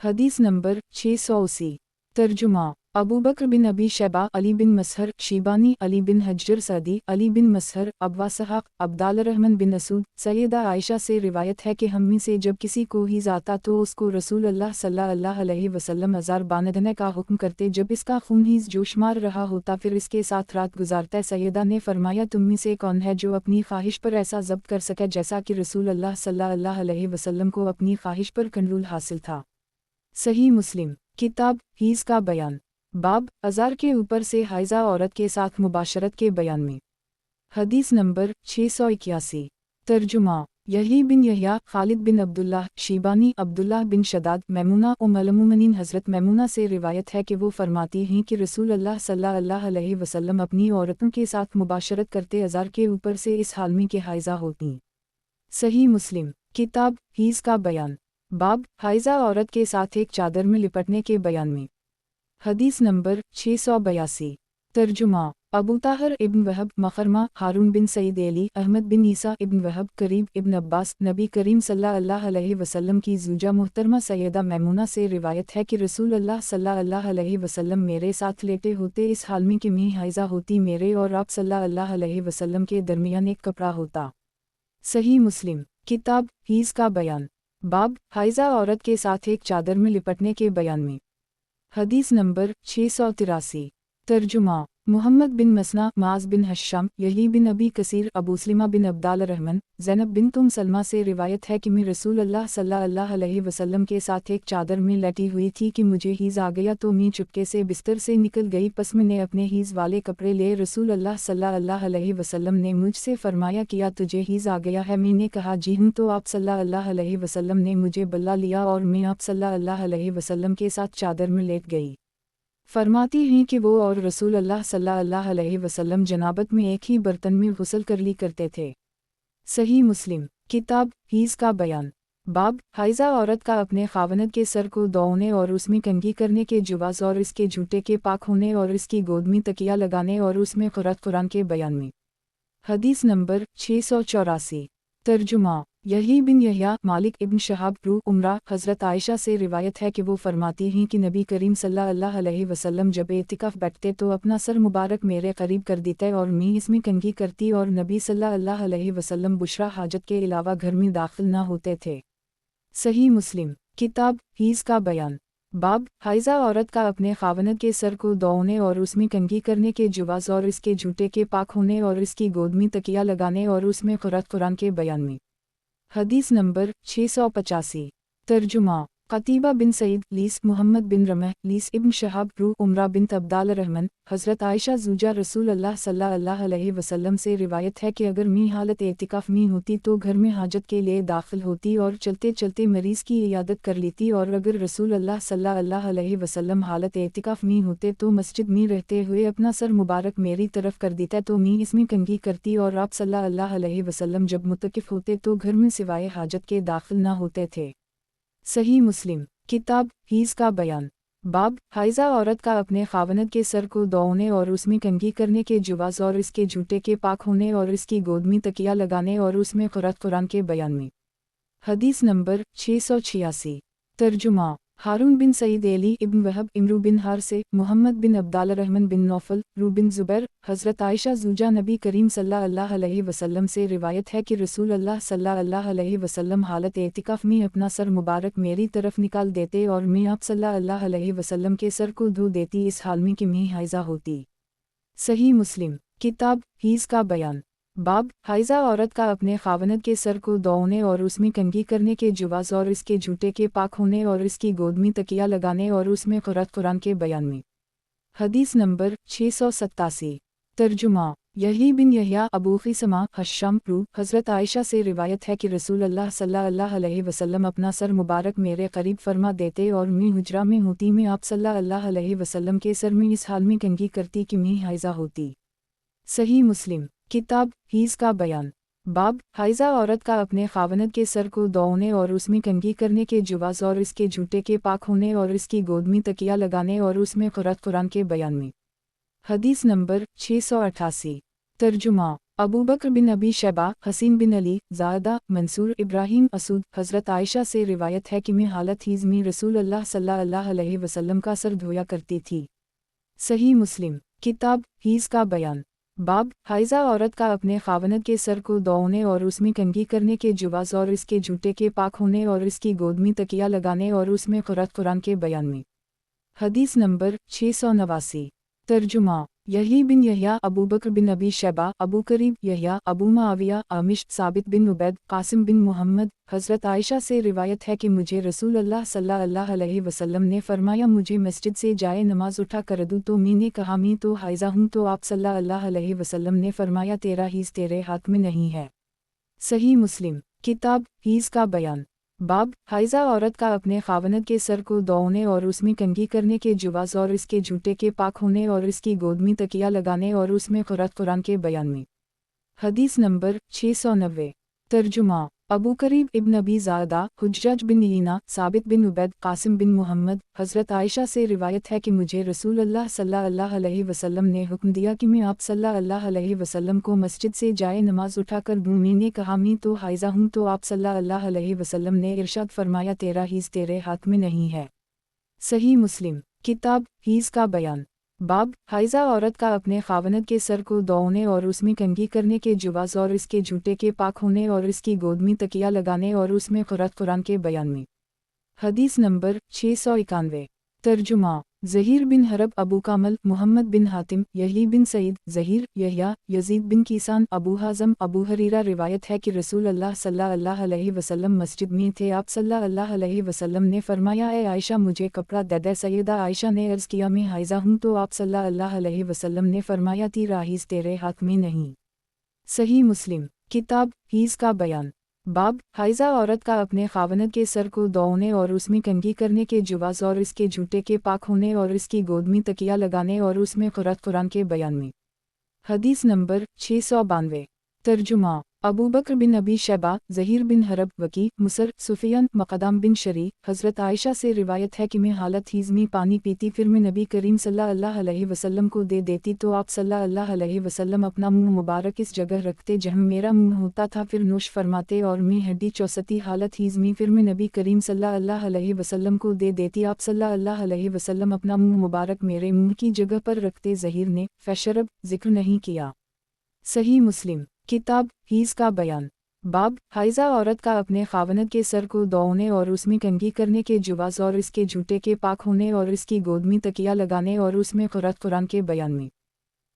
हदीस नंबर 680 तर्जुमा अबू बकर बिन अबी शैबा अली बिन मसहर शीबानी अली बिन हज्जर सदी अली बिन मसहर अब्वा सहाक अब्दाल रहमान बिन असूद सैयदा आयशा से रिवायत है कि हम में से जब किसी को ही जाता तो उसको रसूल अल्लाह सल्लल्लाहु अलैहि वसल्लम अज़ार बांधने का हुक्म करते जब इसका खून ही जोश मार रहा होता, फिर इसके साथ रात गुजारता। सैयदा ने फरमाया तुम में से कौन है जो अपनी ख्वाहिश पर ऐसा ज़ब्त कर सके जैसा कि रसूल अल्लाह सल्लल्लाहु अलैहि वसल्लम को अपनी ख्वाहिश पर कंट्रोल हासिल था। सही मुस्लिम किताब हीज़ का बयान बाब अज़ार के ऊपर से हाइज़ा औरत के साथ मुबाशरत के बयान में। हदीस नंबर 681 तर्जुमा यही बिन यहया खालिद बिन अब्दुल्लाह शीबानी अब्दुल्लाह बिन शदाद मैमुना उम्मुल हज़रत मैमुना से रिवायत है कि वो फरमाती हैं कि रसूल अल्लाह सल्लल्लाहु अलैहि वसल्लम अपनी औरतों के साथ मुबाशरत करते अज़ार के ऊपर से इस हाल में कि हाइज़ा होती। सही मुस्लिम किताब हीज़ का बयान बाब हाइज़ा औरत के साथ एक चादर में लिपटने के बयान में। हदीस नंबर 682 तर्जुमा अबू ताहर इब्न वहब मखरमा हारून बिन सईद अली अहमद बिन ईसा इब्न वहब करीब इब्न अब्बास नबी करीम सल्लल्लाहु अलैहि वसल्लम की ज़ूजा मुहतरमा सैयदा मैमुना से रिवायत है कि रसूल अल्लाह सल्लल्लाहु अलैहि वसल्लम मेरे साथ लेटे होते इस हाल में कि मैं हाइज़ा होती, मेरे और आप सल्लल्लाहु अलैहि वसल्लम के दरमियान एक कपड़ा होता। सही मुस्लिम किताब हीज़ का बयान बाब हाइज़ा औरत के साथ एक चादर में लिपटने के बयान में। हदीस नंबर 683 तर्जुमा मोहम्मद बिन मसना माज बिन हश्शाम यही बिन अबी कसीर अबू सलीमा बिन अब्दाल रहमान ज़ैनब बिन सलमा से रिवायत है कि मैं रसूल अल्लाह सल्लल्लाहु अलैहि वसल्लम के साथ एक चादर में लेटी हुई थी कि मुझे हीज़ आ गया तो मैं चुपके से बिस्तर से निकल गई। पस मैंने अपने हीज़ वाले कपड़े ले रसूल अल्लाह सल्लल्लाहु अलैहि वसल्लम ने मुझसे फरमाया किया तुझे हीज़ आ गया है? मैंने कहा जी हूँ। तो आप सल्लल्लाहु अलैहि वसल्लम ने मुझे बल्ला लिया और मैं आप सल्लल्लाहु अलैहि वसल्लम के साथ चादर में लेट गई। फरमाती हैं कि वो और रसूल अल्लाह सल्लल्लाहु अलैहि वसल्लम जनाबत में एक ही बर्तन में गुस्ल कर ली करते थे। सही मुस्लिम किताब हीज़ का बयान बाब हाइज़ा औरत का अपने खावनद के सर को दौने और उसमें कंघी करने के जुवाज़ और इसके झूठे के पाक होने और इसकी गोद में तकिया लगाने और उसमें कुरान के बयान में। हदीस नंबर 684 तर्जुमा यही बिन यहया मालिक इब्न शहाब रू उमरा हज़रत आयशा से रिवायत है कि वो फरमाती हैं कि नबी करीम सल्लल्लाहु अलैहि वसल्लम जब एतिकाफ़ बैठते तो अपना सर मुबारक मेरे करीब कर देते और मैं इसमें कंघी करती और नबी सल्लल्लाहु अलैहि वसल्लम बुशरा हाजत के अलावा घर में दाखिल न होते थे। सही मुस्लिम किताब हीज़ का बयान बाब हाइज़ा औरत का अपने खावनद के सर को दौने और उसमें कंघी करने के जुवाज़ और इसके झूठे के पाक होने और इसकी गोद में तकिया लगाने और उसमें कुरान के बयान में। हदीस नंबर 685 तर्जुमा कतीबा बिन सईद लीस मोहम्मद बिन रमह लीस इब्न शहाब रू उमरा बिन अब्दाल रहमान हज़रत आयशा ज़ूजा रसूल अल्लाह सल्लल्लाहु अलैहि वसल्लम से रिवायत है कि अगर मैं हालत एतिकाफ़ में होती तो घर में हाजत के लिए दाखिल होती और चलते चलते मरीज़ की इयादत कर लेती, और अगर रसूल अल्लाह सल्लल्लाहु अलैहि वसल्लम हालत एतिकाफ़ में होते तो मस्जिद में रहते हुए अपना सर मुबारक मेरी तरफ कर देता तो मैं इसमें कंघी करती, और आप सल्लल्लाहु अलैहि वसल्लम जब मुतकिफ़ होते तो घर में सिवाय हाजत के दाखिल न होते थे। صحیح मुस्लिम किताब हीज़ का बयान। बाब हाइज़ा औरत का अपने खावनद के सर को दौड़ने और उसमें कंघी करने के जुवाज़ और इसके जूते के पाक होने और इसकी गोद में तकिया लगाने और उसमें कुरान के बयान में। हदीस नंबर 686। तर्जुमा हारून बिन सईद एली इब्न वहब इमरू बिन हार से मोहम्मद बिन अब्दाल रहमान बिन नौफल रू बिन ज़ुबैर हज़रत आयशा ज़ूजा नबी करीम सल्लल्लाहु अलैहि वसल्लम से रिवायत है कि रसूल अल्लाह सल्लल्लाहु अलैहि वसल्लम हालत एतिकाफ़ में अपना सर मुबारक मेरी तरफ निकाल देते और मैं आप सल्लल्लाहु अलैहि वसल्लम के सर को धो देती इस हाल में कि मैं हाइज़ा होती। सही मुस्लिम किताब हीज़ का बयान। बाब हाइज़ा औरत का अपने खावनद के सर को दौड़ने और उसमें कंघी करने के जुवाज़ और इसके जूते के पाक होने और इसकी गोद में तकिया लगाने और उसमें कुरान के बयान में। हदीस नंबर 687। तर्जुमा यही बिन यहया अबू ख़िसमा हश्शाम रू हज़रत आयशा से रिवायत है कि रसूल अल्लाह सल्लल्लाहु अलैहि वसल्लम अपना सर मुबारक मेरे करीब फरमा देते और मैं हुजरा में होती मैं आप सल्लल्लाहु अलैहि वसल्लम के सर में इस हाल में कंघी करती कि मैं हाइज़ा होती। सही मुस्लिम किताब हीज़ का बयान। बाब हाइज़ा औरत का अपने खावनद के सर को दौड़ने और उसमें कंघी करने के जुवाज़ और इसके जूते के पाक होने और इसकी गोद में तकिया लगाने और उसमें कुरान के बयान में। हदीस नंबर 688। तर्जुमा अबू बकर बिन अबी शैबा हसीन बिन अली ज़ायदा मंसूर इब्राहिम असूद हज़रत आयशा से रिवायत है कि मैं हालत हीज़ में रसूल अल्लाह सल्लल्लाहु अलैहि वसल्लम का सर धोया करती थी। सही मुस्लिम किताब हीज़ का बयान। बाब हाइज़ा औरत का अपने खावनद के सर को दौड़ने और उसमें कंघी करने के जुवाज़ और इसके जूते के पाक होने और इसकी गोद में तकिया लगाने और उसमें कुरान के बयान में। हदीस नंबर 689। तर्जुमा यही बिन यहया अबू बकर बिन अबी शैबा अबू करीब यहया अबू माविया आमिश साबित बिन उबैद कासिम बिन मोहम्मद हज़रत आयशा से रिवायत है कि मुझे रसूल अल्लाह सल्लल्लाहु अलैहि वसल्लम ने फरमाया मुझे मस्जिद से जाए नमाज उठा कर दूँ तो मैंने कहा मैं तो हाइज़ा हूँ तो आप सल्लल्लाहु अलैहि वसल्लम ने फरमाया तेरा हीज़ तेरे हाथ में नहीं है। सही मुस्लिम किताब हीज़ का बयान। बाब हाइज़ा औरत का अपने खावनद के सर को दौड़ने और उसमें कंघी करने के जुवाज़ और इसके जूते के पाक होने और इसकी गोद में तकिया लगाने और उसमें कुरान के बयान में। हदीस नंबर 690। तर्जुमा अबू करीब इब्न अबी ज़ादा हुज्जज बिन ईना साबित बिन उबैद कासिम बिन मोहम्मद हज़रत आयशा से रिवायत है कि मुझे रसूल अल्लाह सल्लल्लाहु अलैहि वसल्लम ने हुक्म दिया कि मैं आप सल्लल्लाहु अलैहि वसल्लम को मस्जिद से जाए नमाज उठा कर दूँ। मैंने कहा मैं तो हाइज़ा हूँ तो आप सल्लल्लाहु अलैहि वसल्लम ने इरशाद फरमाया तेरा हीज़ तेरे हाथ में नहीं है। सही मुस्लिम किताब हीज़ का बयान। बाब हाइज़ा औरत का अपने खावनद के सर को दौड़ने और उसमें कंघी करने के जुवाज़ और इसके जूते के पाक होने और इसकी गोद में तकिया लगाने और उसमें कुरान के बयान में। हदीस नंबर 691। तर्जुमा ज़हीर बिन हरब अबू कामल मोहम्मद बिन हातिम यही बिन सईद ज़हीर यहया यजीद बिन कीसान अबू हाज़म अबू हरीरा रिवायत है कि रसूल अल्लाह सल्लल्लाहु अलैहि वसल्लम मस्जिद में थे। आप सल्लल्लाहु अलैहि वसल्लम ने फरमाया ए आयशा मुझे कपड़ा दे दे। सैयदा आयशा ने अर्ज़ किया मैं हाइज़ा हूँ तो आप सल्लल्लाहु अलैहि वसल्लम ने फरमाया तेरा हीज़ तेरे हाथ में नहीं। सही मुस्लिम किताब हीज़ का बयान। बाब हाइज़ा औरत का अपने खावनद के सर को दौड़ने और उसमें कंघी करने के जुवाज़ और इसके जूते के पाक होने और इसकी गोद में तकिया लगाने और उसमें कुरान के बयान में। हदीस नंबर 692। तर्जुमा अबू बकर बिन अबी शैबा ज़हीर बिन हरब वकी मुसर सुफियान मक़दाम बिन शरी हज़रत आयशा से रिवायत है कि मैं हालत हीज़ में पानी पीती फिर मैं नबी करीम सल्लल्लाहु अलैहि वसल्लम को दे देती तो आप सल्लल्लाहु अलैहि वसल्लम अपना मुंह मुबारक इस जगह रखते जहाँ मेरा मुंह होता था फिर नोश फरमाते और मैं हड्डी चौसती हालत हीज़ में फिर मैं नबी करीम सल्लल्लाहु अलैहि वसल्लम को दे देती आप सल्लल्लाहु अलैहि वसल्लम अपना मुंह मुबारक मेरे मुंह की जगह पर रखते। ज़हीर ने फशरब जिक्र नहीं किया। सही मुस्लिम किताब हीज़ का बयान। बाब हाइज़ा औरत का अपने खावनद के सर को दौड़ने और उसमें कंघी करने के जुवाज़ और इसके जूते के पाक होने और इसकी गोद में तकिया लगाने और उसमें कुरान के बयान में।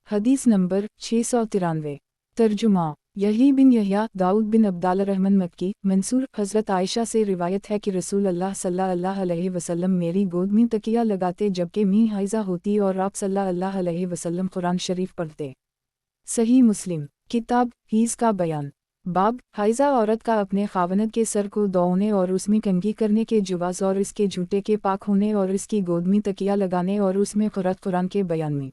हदीस नंबर 693। तर्जुमा यही बिन यहया दाऊद बिन अब्दाल रहमान मक्की मंसूर हज़रत आयशा से रिवायत है कि रसूल अल्लाह सल्लल्लाहु अलैहि वसल्लम मेरी गोद में तकिया लगाते जबकि मैं हाइज़ा होती और आप सल्लल्लाहु अलैहि वसल्लम कुरान शरीफ पढ़ते। सही मुस्लिम किताब हीज़ का बयान। बाब हाइज़ा औरत का अपने खावनद के सर को दौड़ने और उसमें कंघी करने के जुवाज़ और इसके जूते के पाक होने और इसकी गोद में तकिया लगाने और उसमें कुरान के बयान में।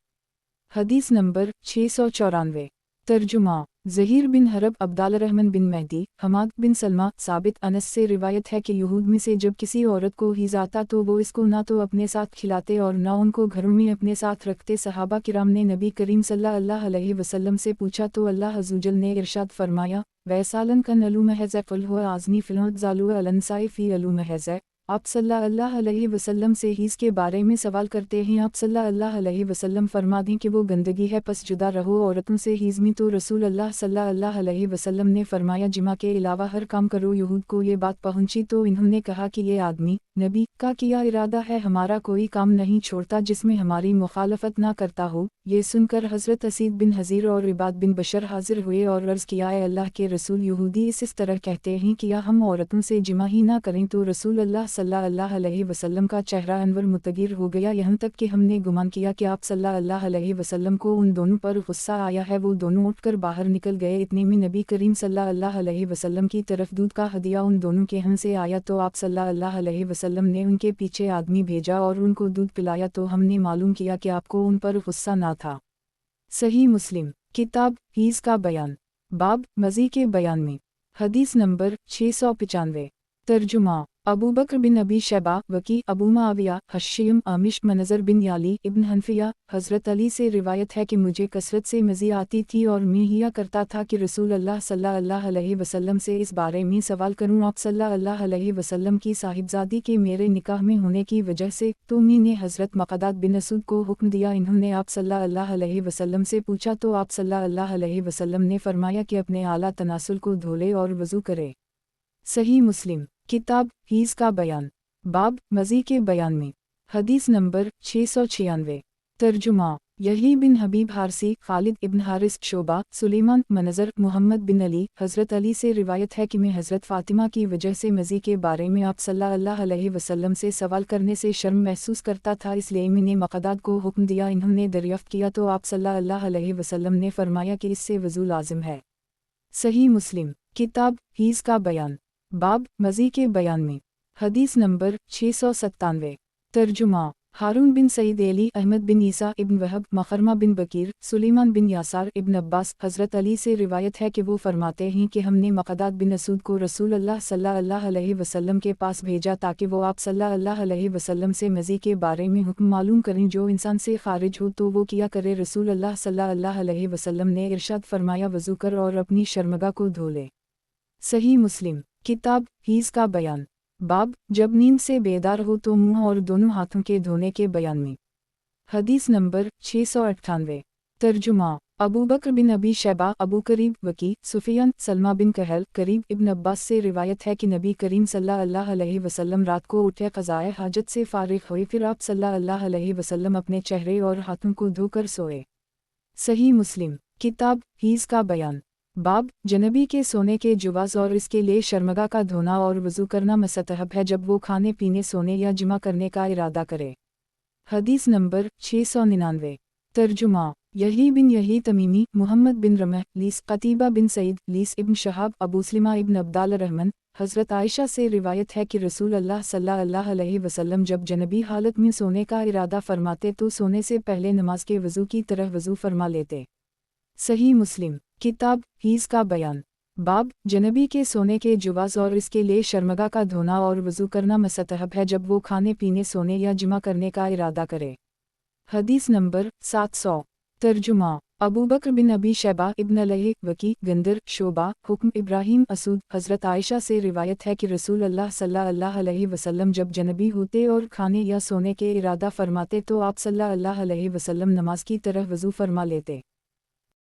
हदीस नंबर 694। ترجمہ ظہیر بن حرب عبدالرحمن بن مہدی حماد بن سلمہ ثابت انس سے روایت ہے کہ یہود میں سے جب کسی عورت کو حیض آتا تو وہ اس کو نہ تو اپنے ساتھ کھلاتے اور نہ ان کو گھروں میں اپنے ساتھ رکھتے۔ صحابہ کرام نے نبی کریم صلی اللہ علیہ وسلم سے پوچھا تو اللہ عزوجل نے ارشاد فرمایا ویسالن کن علو محض قل ہو آزنی فلوت زالو النساء فی علو محض۔ آپ صلی اللہ علیہ وسلم سے حیض کے بارے میں سوال کرتے ہیں، آپ صلی اللہ علیہ وسلم فرما دیں کہ وہ گندگی ہے، پس جدا رہو عورتوں سے حیض میں۔ تو رسول اللہ صلی اللہ علیہ وسلم نے فرمایا جماع کے علاوہ ہر کام کرو۔ یہود کو یہ بات پہنچی تو انہوں نے کہا کہ یہ آدمی نبی کا کیا ارادہ ہے، ہمارا کوئی کام نہیں چھوڑتا جس میں ہماری مخالفت نہ کرتا ہو۔ یہ سن کر حضرت اسید بن حضیر اور عباد بن بشر حاضر ہوئے اور عرض کیا اے اللہ کے رسول، یہودی اس طرح کہتے ہیں کہ یا ہم عورتوں سے جماع ہی نہ کریں۔ تو رسول اللہ صلی اللہ علیہ وسلم کا چہرہ انور متغیر ہو گیا، یہاں تک کہ ہم نے گمان کیا کہ آپ صلی اللہ علیہ وسلم کو ان دونوں پر غصہ آیا ہے۔ وہ دونوں اٹھ کر باہر نکل گئے، اتنے میں نبی کریم صلی اللہ علیہ وسلم کی طرف دودھ کا ہدیہ ان دونوں کے ہاں سے آیا تو آپ صلی اللہ علیہ وسلم نے ان کے پیچھے آدمی بھیجا اور ان کو دودھ پلایا، تو ہم نے معلوم کیا کہ آپ کو ان پر غصہ نہ تھا۔ صحیح مسلم کتاب حیض کا بیان، باب مزی کے بیان میں، حدیث نمبر 695۔ ترجمہ ابوبکر بن ابی شیبہ وکی، ابو معاویہ حشیم عامش منظر بن یالی ابن حنفیہ حضرت علی سے روایت ہے کہ مجھے کثرت سے مزی آتی تھی اور میں ہیا کرتا تھا کہ رسول اللہ صلی اللہ علیہ وسلم سے اس بارے میں سوال کروں۔ آپ صلی اللہ علیہ وسلم کی صاحبزادی کے میرے نکاح میں ہونے کی وجہ سے تو میں نے حضرت مقداد بن اسود کو حکم دیا، انہوں نے آپ صلی اللہ علیہ وسلم سے پوچھا تو آپ صلی اللہ علیہ وسلم نے فرمایا کہ اپنے اعلیٰ تناسل کو دھولے اور وضو کرے۔ صحیح مسلم کتاب حیض کا بیان، باب مزی کے بیان میں، حدیث نمبر 696۔ ترجمہ یحییٰ بن حبیب حارثی، خالد ابن حارث شعبہ، سلیمان منظر، محمد بن علی۔ حضرت علی سے روایت ہے کہ میں حضرت فاطمہ کی وجہ سے مزی کے بارے میں آپ صلی اللہ علیہ وسلم سے سوال کرنے سے شرم محسوس کرتا تھا، اس لیے میں نے مقداد کو حکم دیا، انہوں نے دریافت کیا تو آپ صلی اللہ علیہ وسلم نے فرمایا کہ اس سے وضو لازم ہے۔ صحیح مسلم کتاب حیض کا بیان، باب مزی کے بیان میں، حدیث نمبر 697۔ ترجمہ ہارون بن سعید علی احمد بن عیسیٰ ابن وہب مخرمہ بن بکیر سلیمان بن یاسار ابن عباس۔ حضرت علی سے روایت ہے کہ وہ فرماتے ہیں کہ ہم نے مقداد بن اسود کو رسول اللہ صلی اللہ علیہ وسلم کے پاس بھیجا تاکہ وہ آپ صلی اللہ علیہ وسلم سے مزی کے بارے میں حکم معلوم کریں، جو انسان سے خارج ہو تو وہ کیا کرے۔ رسول اللہ صلی اللہ علیہ وسلم نے ارشاد فرمایا وضو کر اور اپنی شرمگاہ کو دھو لے۔ صحیح مسلم کتاب حیض کا بیان، باب جب نیند سے بیدار ہو تو منہ اور دونوں ہاتھوں کے دھونے کے بیان میں، حدیث نمبر 698۔ ترجمہ ابوبکر بن ابی شیبہ ابو کریب وکی، سفیان سلمہ بن کہل قریب ابن عباس سے روایت ہے کہ نبی کریم صلی اللہ علیہ وسلم رات کو اٹھے، قضائے حاجت سے فارغ ہوئے، پھر آپ صلی اللہ علیہ وسلم اپنے چہرے اور ہاتھوں کو دھو کر سوئے۔ صحیح مسلم کتاب حیض کا بیان، باب جنبی کے سونے کے جواز اور اس کے لیے شرمگاہ کا دھونا اور وضو کرنا مستحب ہے جب وہ کھانے پینے سونے یا جمع کرنے کا ارادہ کرے۔ حدیث نمبر 699۔ ترجمہ یحییٰ بن یحییٰ تمیمی، محمد بن رمح لیس، قتیبہ بن سعید لیس ابن شہاب، ابو سلمہ ابن عبدالرحمن۔ حضرت عائشہ سے روایت ہے کہ رسول اللہ صلی اللہ علیہ وسلم جب جنبی حالت میں سونے کا ارادہ فرماتے تو سونے سے پہلے نماز کے وضو کی طرح وضو فرما لیتے۔ صحیح مسلم کتاب حیض کا بیان، باب جنبی کے سونے کے جواز اور اس کے لیے شرمگاہ کا دھونا اور وضو کرنا مستحب ہے جب وہ کھانے پینے سونے یا جمع کرنے کا ارادہ کرے۔ حدیث نمبر 700۔ ترجمہ ابوبکر بن ابی شیبہ ابن علیہ وکی، گندر شعبہ، حکم ابراہیم اسود۔ حضرت عائشہ سے روایت ہے کہ رسول اللہ صلی اللہ علیہ وسلم جب جنبی ہوتے اور کھانے یا سونے کے ارادہ فرماتے تو آپ صلی اللہ علیہ وسلم نماز کی طرح وضو فرما لیتے۔